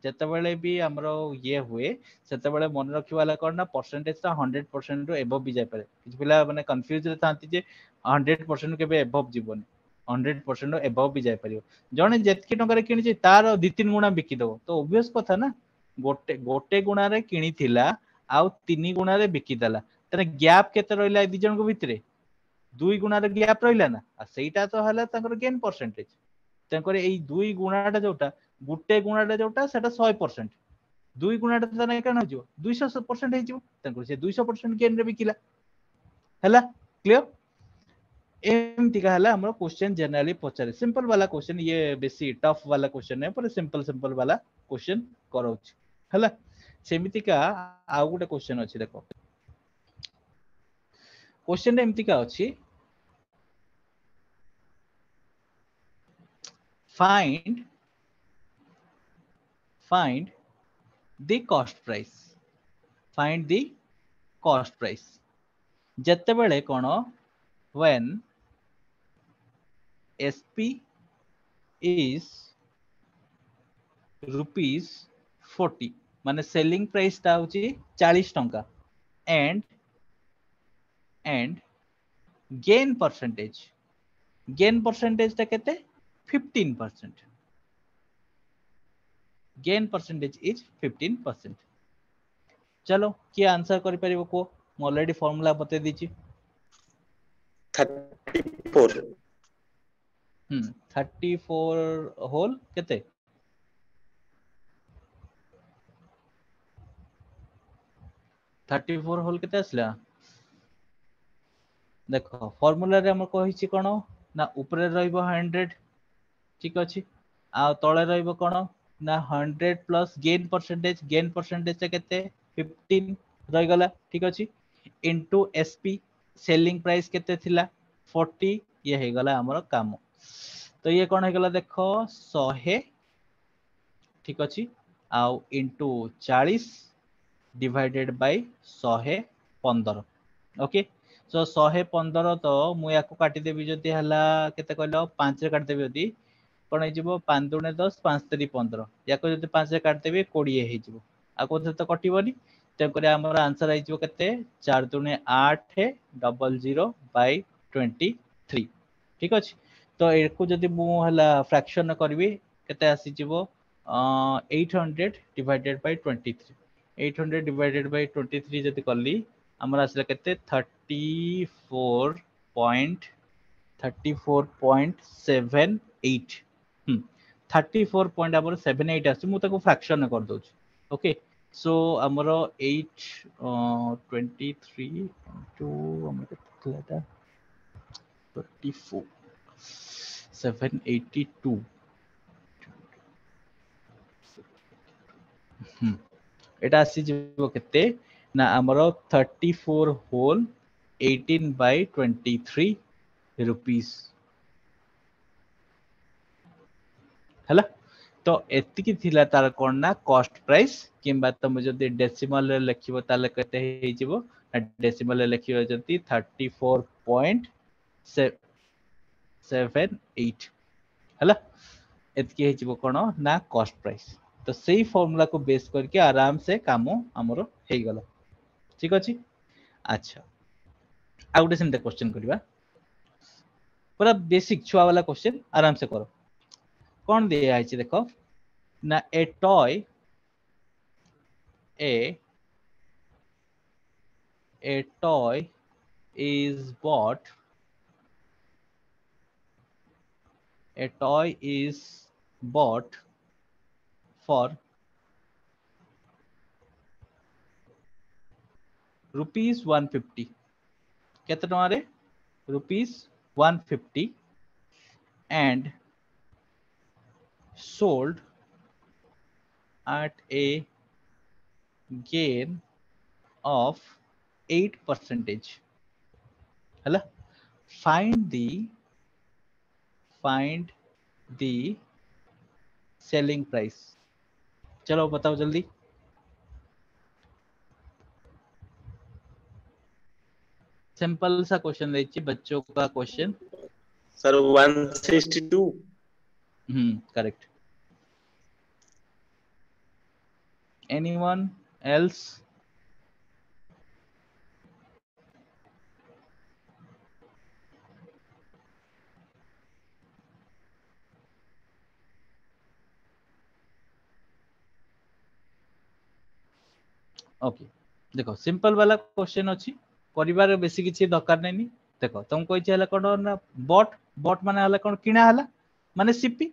जेतेबेले भी हमरो ये हुए सेतेबेले मन रखिवाला कोन ना परसेंटेज ता 100% रो एबव भी जाय पारे किछ पिला माने कंफ्यूज रे थांती जे 100% के बे एबव जीवन 100% रो एबव भी जाय परियो जने जेतकी टंका रे किनि जे तार 2-3 गुणा बिकी दो तो ऑब्वियस कथा ना गोटे गुणा रे किनि थिला आ 3 गुणा रे बिकी दला तने गैप केते रहिला दि जन को भितरे 2 गुणा रे गैप रहिला ना आ सेटा तो हला ताकर गेन परसेंटेज तनकर एई 2 गुणाटा जोटा गुटे गुणाटा जोटा सेटा 100% 2 गुणाटा तने केन हो 200% हे जिवो तनकर से 200% गेन रे बिकिला हला क्लियर एमती का हला हमरो क्वेश्चन जनरली पचारे सिंपल वाला क्वेश्चन ये बेसी टफ वाला क्वेश्चन है पर सिंपल वाला क्वेश्चन करोच हला सेमिति का आ गुटे क्वेश्चन अछि देखो क्वेश्चन एमती का अछि find the cost price, find the cost price जत्ते बेले कोन when SP is rupees 40 माने सेलिंग प्राइस ता होची 40 टंका and gain percentage ता केते 15%, gain percentage is 15%। चलो किए आंसर करि परिबो को म ऑलरेडी फार्मूला बते दीची 34 34 होल केते 34 होल केते असला देखो फार्मूला रे हम कहिची कोन ना ऊपर रहइबो 100 ठीक अछि आ तळे रहइबो कोन ना 100 प्लस गेन परसेंटेज से केते 15 रहि गला ठीक अछि इनटू एसपी सेलिंग प्राइस केते थिला 40 ये हे गला हमर काम तो ये कोन हे गला देखो 100 ठीक अछि आ into 40 divided by 115 okay so 115 तो मु याको काटी देबी जति हला केते कहलो 5 रे काटी देबी जति कोन हे जिवो 5 दुने 10 5 3 15 याको जति 5 रे काटी देबी 20 हे जिवो आ कोथे तो कटिबोनी तेम करे हमर आंसर आई जिवो केते 4 दुने 8 00 बाय 23 ठीक अछि तो एको जति मु हला फ्रैक्शन करबी केते आसी जिवो 800 डिवाइडेड बाय 23 800 डिवाइडेड बाय 23 जति करली हमर आसला केते 34.78 34 पॉइंट हमर 78 आसी मु ताको फ्रैक्शन कर दोछ ओके सो हमर 8 23 टू हमर केतेला 34 782 एटा आसी जिवो केते ना हमरो 34 होल 18 बाय 23 रुपीस हला तो एति की थिला तार कोन ना कॉस्ट प्राइस किंबा तुम जदी डेसिमल रे लिखिबो ताले केते हे जिवो डेसिमल रे लिखिबो जदी 34.78 हला एति हे जिवो कोन ना कॉस्ट प्राइस तो सही फार्मूला को बेस करके आराम से काम हमरो हे गला ठीक अछि अच्छा आ गुटे सेमते क्वेश्चन करबा पूरा बेसिक छुआ वाला क्वेश्चन आराम से करो कौन दिया है देखो ना ए toy is bought a toy is bought for rupees 150 केते टका रे rupees 150 and sold at a gain of 8%. हला find the selling price चलो बताओ जल्दी सिंपल सा क्वेश्चन देखिए बच्चों का question sir 162 correct anyone else okay देखो सिंपल वाला क्वेश्चन अछि परिवार बेसी किछि दरकार नै देखो तुम कहि छला कोन ना बॉट माने हला कोन किना हला माने सीपी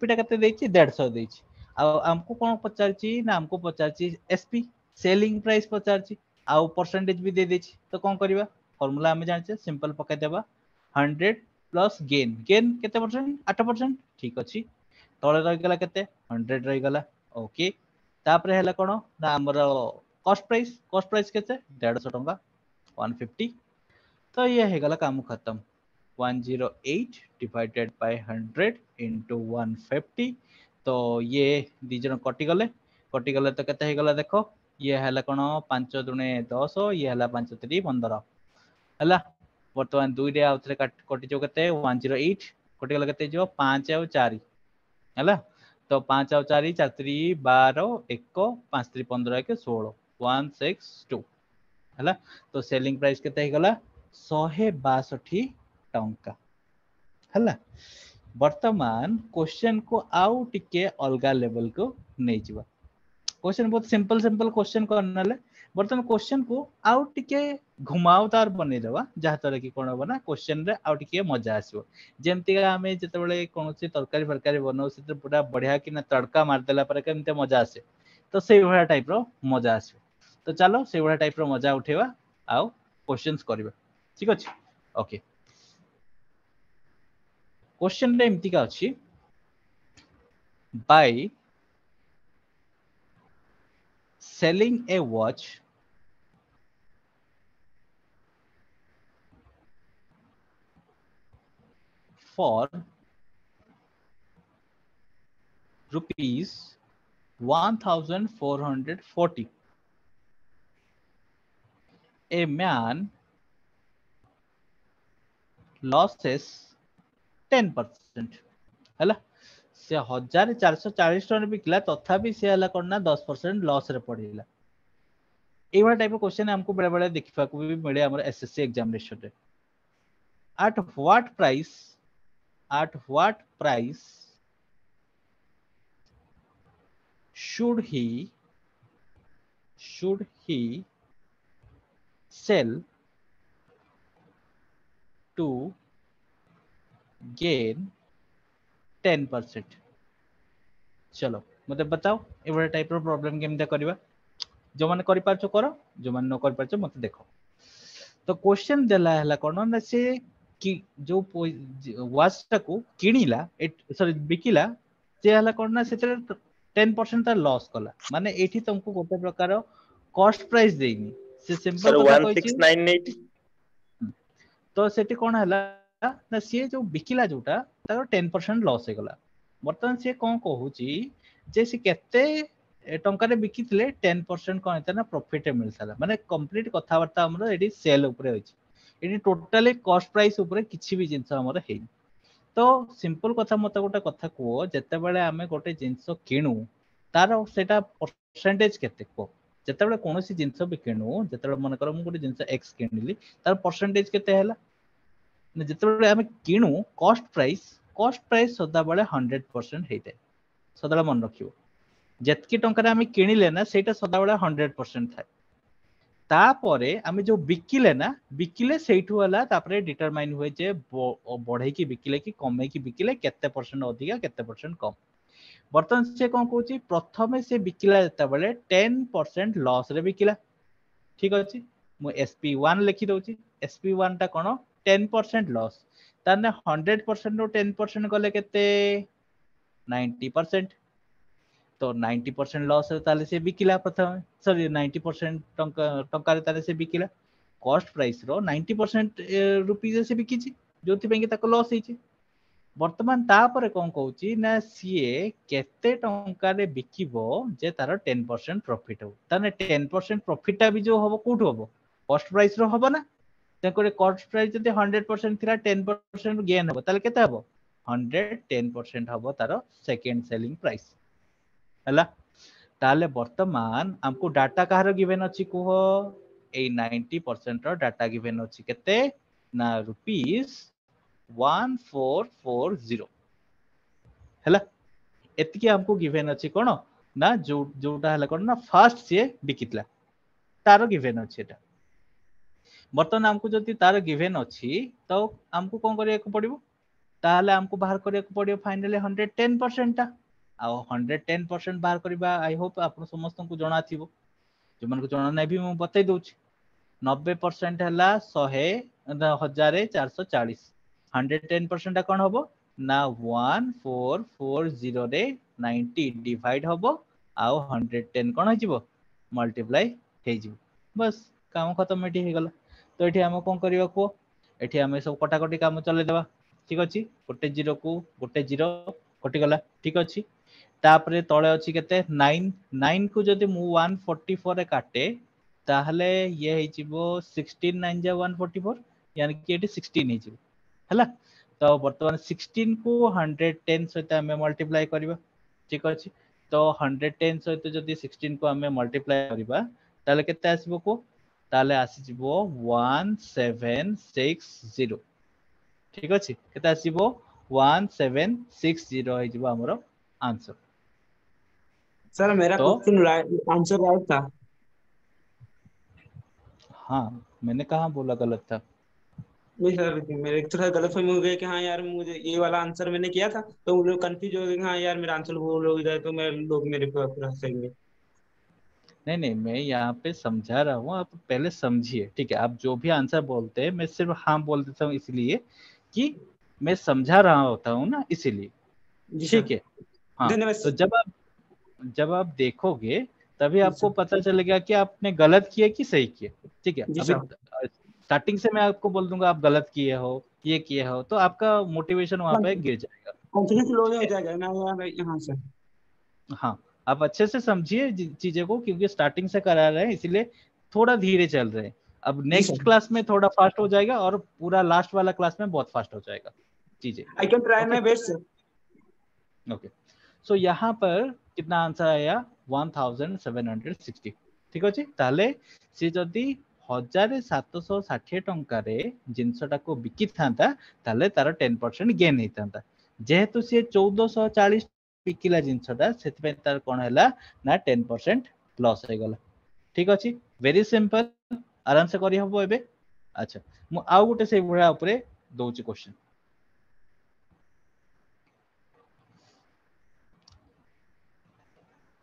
टा कते देछि 150 देछि आ हमको कोन पचारछि ना हमको पचारछि एसपी सेलिंग प्राइस पचारछि आ परसेंटेज भी दे देछि तो कोन करबा फार्मूला हम जानि सिंपल पकाय देबा 100 प्लस गेन केते परसेंट 8% ठीक अछि तळे रहि गेला केते 100 रहि गेला ओके तापरे हला कोन ना हमर कॉस्ट प्राइस केते 150 टंका 150 तो ये है गला काम खत्म 108 डिवाइडेड बाय 100 into 150 तो ये दी जन कटिगले तो केते हे गला देखो ये हला कोन 5 दुने 10 ये हला 5 3 15 हला वर्तमान 2 रे आउथरे कटि जो केते 108 कटिगला केते जो 5 और 4 हला तो 5 और 4 4 3 12 1 5 3 15 के 16 162 हला तो सेलिंग प्राइस केते हे गला 162 टंका हला वर्तमान क्वेश्चन को आउ टिके अलगा लेवल को नहीं जीवा क्वेश्चन बहुत सिंपल क्वेश्चन करनले वर्तमान क्वेश्चन को आउ टिके घुमावदार बनै देबा जहा तरे कि कोन बना क्वेश्चन रे आउ टिके मजा आसीबो जेमति हमें जते बेले कोनोसी तरकारी बनाउ से पूरा बढ़िया कि ना तड़का मार देला पर केमते मजा आसे तो सेही भरा टाइप रो मजा आसीबो तो चलो सेही भरा टाइप रो मजा उठेबा आउ क्वेश्चंस करबा ठीक अछि ओके क्वेश्चन रे एमति का अछि bye selling a watch for rupees 1440 a man losses 10% हला से 1440 टन बिकला तथापि से हला करना 10% लॉस रे पड़िला एवा टाइप ऑफ क्वेश्चन हमको बड़े बड़े देखिबा को भी मिले हमर एसएससी एग्जामिनेशन रे at what price should he sell to gain 10%? चलो मते बताओ ए बड़ा टाइप रो प्रॉब्लम केमता करबा जो माने करि पारछो करो जो माने न करि पारछो मते देखो तो क्वेश्चन देला हला कोन ना से कि जो वाच टा को किनिला सॉरी बिकिला से हला कोन ना से 10% ता लॉस कला माने एठी तुमको गोटे प्रकार कॉस्ट प्राइस देइनी से सिंपल कथा कहै छी 1698 तो सेठी कोन हला ना से जो बिकिला जोटा तार 10% लॉस हे गला वर्तमान से कोन कहूची जे से केते टंका रे बिकिथिले 10% कोन हेता ना प्रॉफिट मिलथला माने कंप्लीट कथा वार्ता हमरो एडी सेल ऊपर होची एडी टोटली कॉस्ट प्राइस ऊपर किछि भी जिंस हमरो हे तो सिंपल कथा मत गोटे कथा को जते बेले हमें गोटे जिंस किणु तार सेटा परसेंटेज केते को जते बेले कोनोसी जिंस भी किणु जते बेले मन करो मु गोटे जिंस x किनिली तार परसेंटेज केते हला ने जते बेले हमें किणु कॉस्ट प्राइस सदा बेले 100% हेते सदा मन रखियो जतकी टंका हमें किनिले ना सेटा सदा बेले 100% थाए तापरे आमे जो बिकिले सेठु वाला तापरे डिटरमाइन हुए जे बढ़े की बिकिले कि कमे की बिकिले केते परसेंट अधिका केते परसेंट कम बर्तन से कोन कहूची प्रथमे से बिकिला जता बेले 10% लॉस रे बिकिला ठीक अछि मु SP1 लिखि दोची SP1 ता कोन 10% लॉस ताने 100% रो 10% गले केते 90% तो 90% लॉस है ताले से बिकिला प्रथम सॉरी 90% टंका रे ताले से बिकिला कॉस्ट प्राइस रो 90% रुपीस से बिकिची जोथि पे ताको लॉस हिची वर्तमान तापर कोन कहूची ना सीए केते टंका रे बिकिबो जे तार 10% प्रॉफिट हो ताने 10% प्रॉफिट ता भी जो होबो कोठ होबो कॉस्ट प्राइस रो होबो ना तेको कॉस्ट प्राइस जदि 100% थिला 10% गेन होबो ताले केते होबो 110% होबो तार सेकंड सेलिंग प्राइस हला ताले वर्तमान हमको डाटा कहार गिवन अछि को ए 90% रो डाटा गिवन अछि केते ना रुपीस 1440 हला एतिके हमको गिवन अछि कोन ना जोटा हला कोन ना फर्स्ट से बिकितला तार गिवन अछि एटा वर्तमान हमको जति तार गिवन अछि तो हमको कोन करिया को पड़िबो ताले हमको बाहर करिया को पड़ियो फाइनली 110% ता आ 110% बाहर करबा आई होप आपन समस्त को जणा थिबो जो मन को जणा नै भी मैं बतै दउछ 90% हला 1440 110% कोन होबो ना 1440 रे 90 डिवाइड होबो आ 110 कोन हो जिवो मल्टीप्लाई हे जिवो बस काम खत्म एठी हे गला तो एठी हम कोन करियो को एठी हमें सब कटाकटी काम चले देबा ठीक अछि गोटे जीरो को गोटे जीरो कटि गला ठीक अछि तापरे तळे अछि केते 9 9 को जदि मु 144 रे काटे ताहले ये हे जिवो 16 9 जा 144 यानी कि एठी 16 हे जिवो हला तो वर्तमान 16 को 110 सहित हमें मल्टीप्लाई करबा ठीक अछि तो 110 सहित जदि 16 को हमें मल्टीप्लाई करबा ताले केते आसीबो को ताले आसी जिवो 1760 ठीक अछि केते आसीबो 1760 हे जिवो हमरो आंसर सर मेरा तो क्वेश्चन आंसर राइट था। हाँ मैंने कहा बोला गलत था नहीं सर मेरे एक थोड़ा गलत फहमी हो गया कि हाँ यार मुझे ये वाला आंसर मैंने किया था तो वो लोग कंफ्यूज हो गए कि हाँ यार मेरा आंसर वो लोग इधर तो मैं लोग मेरे पे पूरा हंसेंगे। नहीं नहीं मैं यहाँ पे समझा रहा हूँ आप पहले समझिए ठीक है आप जो भी आंसर बोलते हैं मैं सिर्फ हाँ बोल देता हूँ इसलिए कि मैं समझा रहा होता हूँ ना इसीलिए जी ठीक सर है हाँ धन्यवाद तो सर। जब आप देखोगे तभी जी आपको सर पता चलेगा कि आपने गलत किया कि सही किया ठीक है जी अभी सर स्टार्टिंग से मैं आपको बोल दूंगा आप गलत किए हो ये किए हो तो आपका मोटिवेशन वहां पे गिर जाएगा कॉन्फिडेंस लो ठीक हो है जाएगा ना यार हाँ सर। हाँ आप अच्छे से समझिए चीजें को क्योंकि स्टार्टिंग से करा रहे हैं इसलिए थोड़ा धीरे चल रहे हैं अब जी नेक्स्ट सर क्लास में थोड़ा फास्ट हो जाएगा और पूरा लास्ट वाला क्लास में बहुत फास्ट हो जाएगा चीजें I can try okay my best sir. Okay so यहाँ पर कितना आंसर आया 1760 ठीक अच्छे ताले सी जदि 1760 टंकारे जिनसटाको बिकी थांता ताले तार 10% गेन होता जेहेतु सी 1440 बिकिला जिनसटा सेति तार कोन हैला ना 10% लॉस हो गला ठीक अछि वेरी सिंपल आराम से करी हबो एबे अच्छा मु आउ गुटे से भरा ऊपर दोची question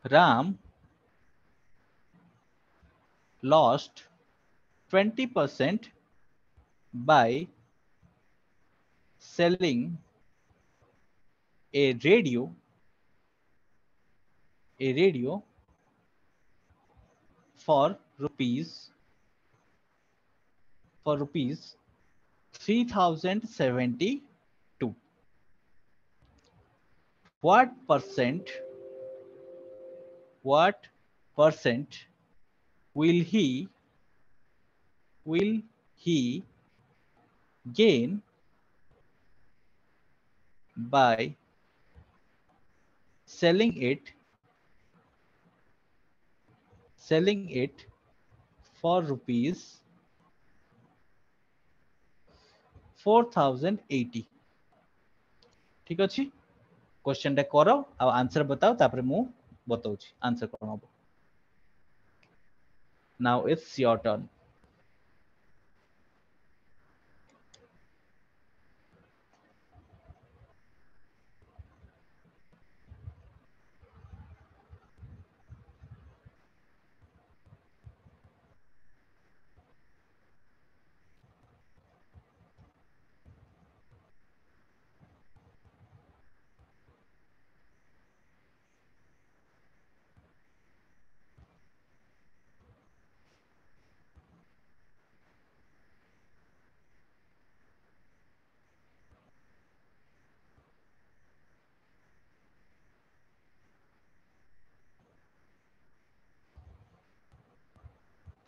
Ram lost 20% by selling a radio for rupees 3072. What percent will he gain by selling it for rupees 4080 ठीक अछि क्वेश्चन टा करो आ आंसर बताओ तापर मु बताउछि आंसर कोन हो नाउ इट्स योर टर्न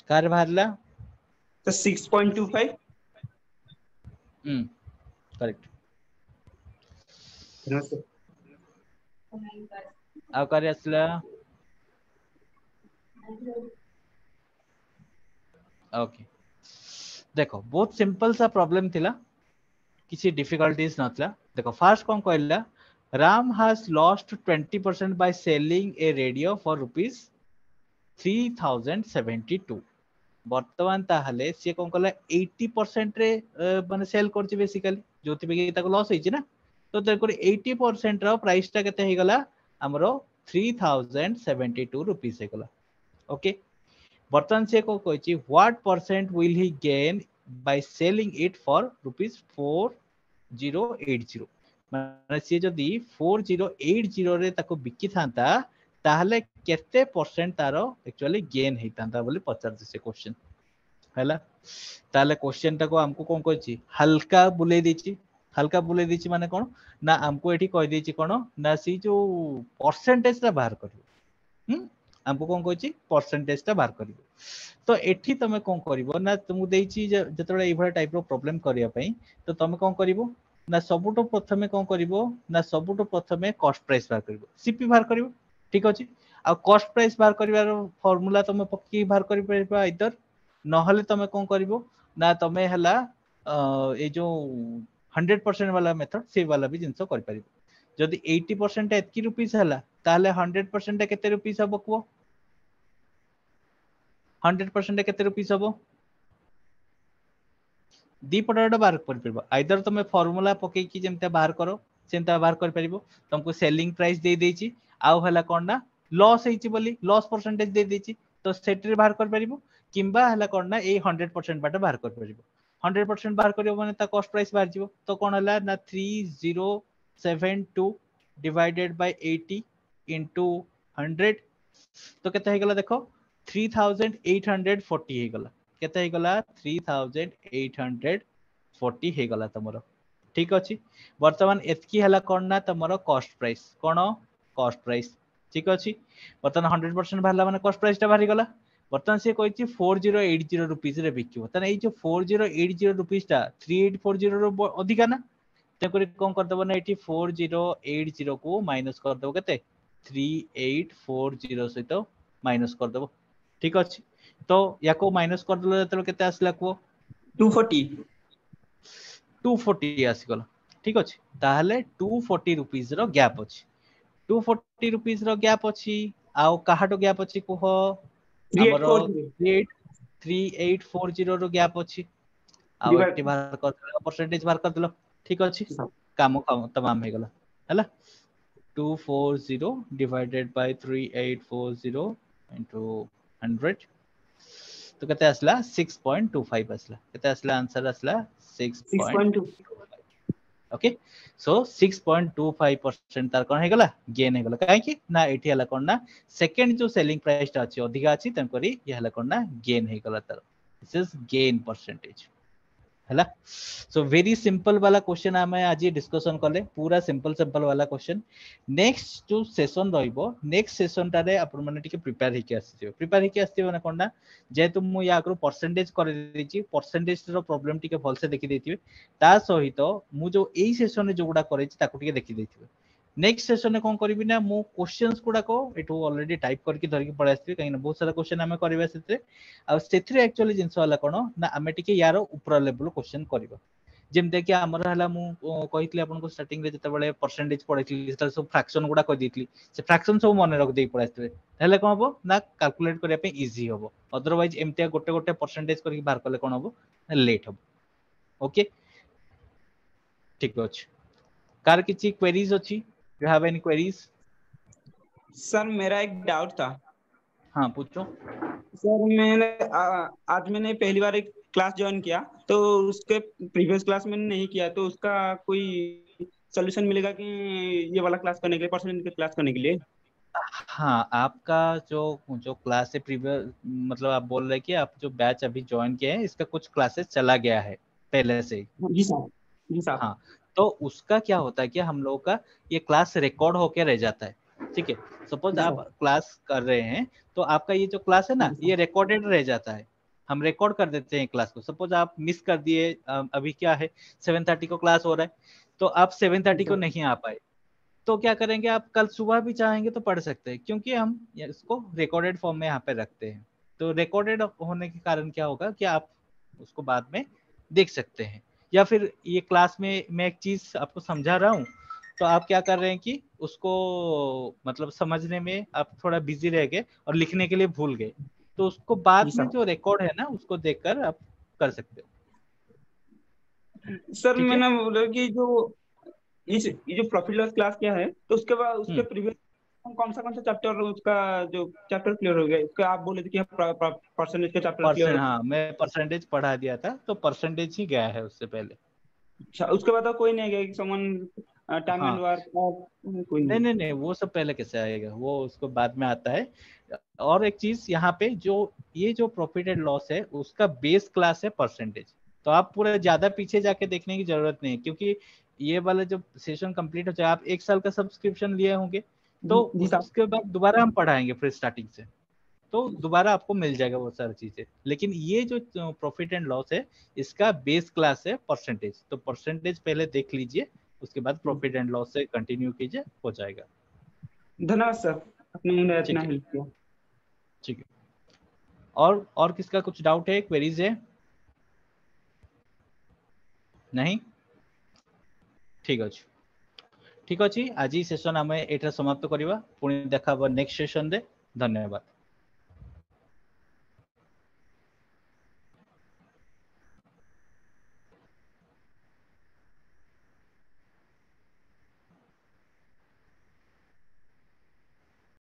कार बाहरला तो 6.25 करेक्ट नमस्ते। आ कार आसला ओके देखो बहुत सिंपल सा प्रॉब्लम थिला किसी डिफिकल्टीज नथला देखो फर्स्ट कौन कहला Ram has lost 20% by selling a radio for rupees 3072 वर्तमान ताहले से कौन कहला 80% रे माने सेल करछि बेसिकली जोथि बेगी ताको लॉस होइछि ना तो तेको 80% रो प्राइस टा केते हे गला हमरो 3072 रुपीस हे गला ओके वर्तमान से को कहछि what percent will he gain by selling it for rupees 4080 माने से जदी 4080 रे ताको बिकी थांता ताहले केते परसेंट तारो एक्चुअली गेन हेतांता बोली पचार से क्वेश्चन हैला ताले क्वेश्चन टाको हमको कोन कहछि हल्का बुले देछि माने कोन ना हमको एठी कह देछि कोन ना सी जो परसेंटेज ता बाहर करियो हमको कोन कहछि परसेंटेज ता बाहर करियो तो एठी तमे कोन करिवो ना तुमु देछि जतबे एभा टाइप रो प्रॉब्लम करिया पई तो तमे कोन करिवो ना सबुटो प्रथमे कोन करिवो ना सबुटो प्रथमे कॉस्ट प्राइस बाहर करिवो सीपी बाहर करिवो ठीक अछि आ कॉस्ट प्राइस बाहर करिवार फार्मूला तमे पक्की बाहर करि परबा इधर नहले तमे कोन करिवो ना तमे हला ए जो 100% वाला मेथड से वाला भी जिंसो कर परिबो जदी 80% एतकी रुपीस हला ताले 100% केते रुपीस हबो को 100% केते रुपीस हबो दी पटाटा बाहर कर परबो आइदर तमे फार्मूला पके की जेमते बाहर करो सेंता बाहर कर परिबो तुमको सेलिंग प्राइस दे देछि आउ हला कोन ना लॉस हेछि बोली लॉस परसेंटेज दे देछि तो सेटरे बाहर कर परिबो किंबा हला कोन ना ए 100% बाटा बाहर कर परिबो 100% बाहर करियो माने ता कॉस्ट प्राइस बाहर जिवो तो कोन हला ना 3072 डिवाइडेड बाय 80 इनटू 100 तो केते हे गला देखो 3840 हे गला केते हे गला 3840 हे गला तमरो ठीक अछि वर्तमान एतकी हला कोन ना तमरो कॉस्ट प्राइस कोन कॉस्ट प्राइस ठीक अछि वर्तमान 100% बाहरला माने कॉस्ट प्राइस ता बाहरी गला वर्तमान से कहछि 4080 रुपीस रे बिकिबो तने ए जो 4080 रुपीस ता 3840 रो अधिका ना ते करे कोन कर दबो ना एठी 4080 को माइनस कर दबो केते 3840 सहित माइनस कर दबो ठीक अछि तो याको माइनस कर दलो जतलो केते आसला को 240 आसी गला ठीक अछि ताहले 240 रुपीस रो गैप अछि 240 रुपीस रो गैप अछि आउ काहाटो गैप अछि कोह हमरो 3840 रो गैप अछि आउ एटी बाहर कर दलो परसेंटेज बाहर कर दलो ठीक अछि काम तमाम हे गला हला 240 डिवाइडेड बाय 3840 into 100 तो केते आसला 6.25 आसला केते आसला आंसर आसला 6.25 ओके सो 6.25% तार कोन हे गला गेन हे गला काहे कि ना एठी हला कोन ना सेकंड जो सेलिंग प्राइस ता अछि अधिका अछि तन करी ये हला कोन ना गेन हे गला तार दिस इज गेन परसेंटेज हैला सो वेरी सिंपल वाला क्वेश्चन हमें आज डिस्कशन करले पूरा सिंपल वाला क्वेश्चन नेक्स्ट जो सेशन रहिबो नेक्स्ट सेशन टारे आपण माने टिके प्रिपेयर हेके आस्थिबो ना कोनना जेतु मु या आगरो परसेंटेज कर देछि परसेंटेज रो प्रॉब्लम टिके भल से देखि देथिबे ता सहित मु जो एई सेशन रे जोगुडा करे छि ताको टिके देखि देथिबे नेक्स्ट सेशन में कोन करबी ना मु क्वेश्चंस गुडा को एटू ऑलरेडी टाइप करके धरके पळे आस्थिबे काइन बहुत सारा क्वेश्चन हमें करबा सेते आ सेथरे एक्चुअली जिंस वाला कोन ना हमें टिके यारो ऊपर लेवल क्वेश्चन करबा जेमते कि हमर हला मु कहितली आपन को स्टार्टिंग रे जते बळे परसेंटेज पढैतली जते सब फ्रैक्शन गुडा कहि दितली से फ्रैक्शन सब मन रख देई पळे आस्थिबे हेले कोन हबो ना कैलकुलेट करिया पे इजी हबो अदरवाइज एमते गोटे गोटे परसेंटेज करके बाहर करले कोन हबो लेट हबो ओके ठीक अछि कार किछि क्वेरीज अछि you have any queries sir मेरा एक डाउट था हाँ पूछो सर आज मैंने पहली बार एक क्लास ज्वाइन किया तो उसके प्रीवियस क्लास मैंने नहीं किया तो उसका कोई सॉल्यूशन मिलेगा कि ये वाला क्लास करने के लिए परसेंटेज क्लास करने के लिए हाँ आपका जो जो क्लास है प्रीवियस मतलब आप बोल रहे हैं कि आप जो बैच अभी ज्वाइन किए हैं इसका कुछ क्लासेस चला गया है पहले से ही जी सर हाँ तो उसका क्या होता है कि हम लोगों का ये क्लास रिकॉर्ड होके रह जाता है ठीक है सपोज आप क्लास कर रहे हैं तो आपका ये जो क्लास है ना ये रिकॉर्डेड रह जाता है हम रिकॉर्ड कर देते हैं क्लास को सपोज आप मिस कर दिए अभी क्या है 7:30 को क्लास हो रहा है तो आप 7:30 को नहीं आ पाए तो क्या करेंगे आप कल सुबह भी चाहेंगे तो पढ़ सकते हैं क्योंकि हम इसको रिकॉर्डेड फॉर्म में यहाँ पे रखते हैं तो रिकॉर्डेड होने के कारण क्या होगा कि आप उसको बाद में देख सकते हैं या फिर ये क्लास में मैं एक चीज आपको समझा रहा हूँ तो आप क्या कर रहे हैं कि उसको मतलब समझने में आप थोड़ा बिजी रह गए और लिखने के लिए भूल गए तो उसको बाद में जो रिकॉर्ड है ना उसको देखकर आप कर सकते हो सर मैंने बोला कि जो ये जो प्रॉफिट लॉस क्लास क्या है तो उसके बाद उसके प्रीवियस कौन सा चैप्टर उसका जो चैप्टर क्लियर हो गया उसका आप बोले थे कि परसेंटेज का चैप्टर क्लियर हाँ मैं परसेंटेज पढ़ा दिया था तो परसेंटेज ही गया है उससे पहले अच्छा उसके बाद कोई नहीं गया कि समन टाइम हाँ एंड वर्क कोई नहीं नहीं। नहीं नहीं, वो सब पहले कैसे आएगा, वो उसको बाद में आता है। और एक चीज यहाँ पे, जो ये जो प्रॉफिट एंड लॉस है उसका बेस क्लास है परसेंटेज। तो आप पूरा ज्यादा पीछे जाके देखने की जरूरत नहीं है, क्योंकि ये वाला जब सेशन कंप्लीट हो जाए, आप 1 साल का सब्सक्रिप्शन लिए होंगे, तो जी साहब। उसके बाद दोबारा हम पढ़ाएंगे फिर स्टार्टिंग से, तो दोबारा आपको मिल जाएगा वो सारी चीजें। लेकिन ये जो प्रॉफिट एंड लॉस है, इसका बेस क्लास है परसेंटेज, तो परसेंटेज पहले देख लीजिए, उसके बाद प्रॉफिट एंड लॉस से कंटिन्यू कीजिए, हो जाएगा। धन्यवाद सर, आपने इतना ठीक है, हेल्प किया। ठीक है। और किसका कुछ डाउट है, क्वेरीज है? नहीं, ठीक अछि, ठीक अछि। आज सेशन आम एटा समाप्त करिवा, पुणी देखा नेक्स्ट सेशन रे। धन्यवाद।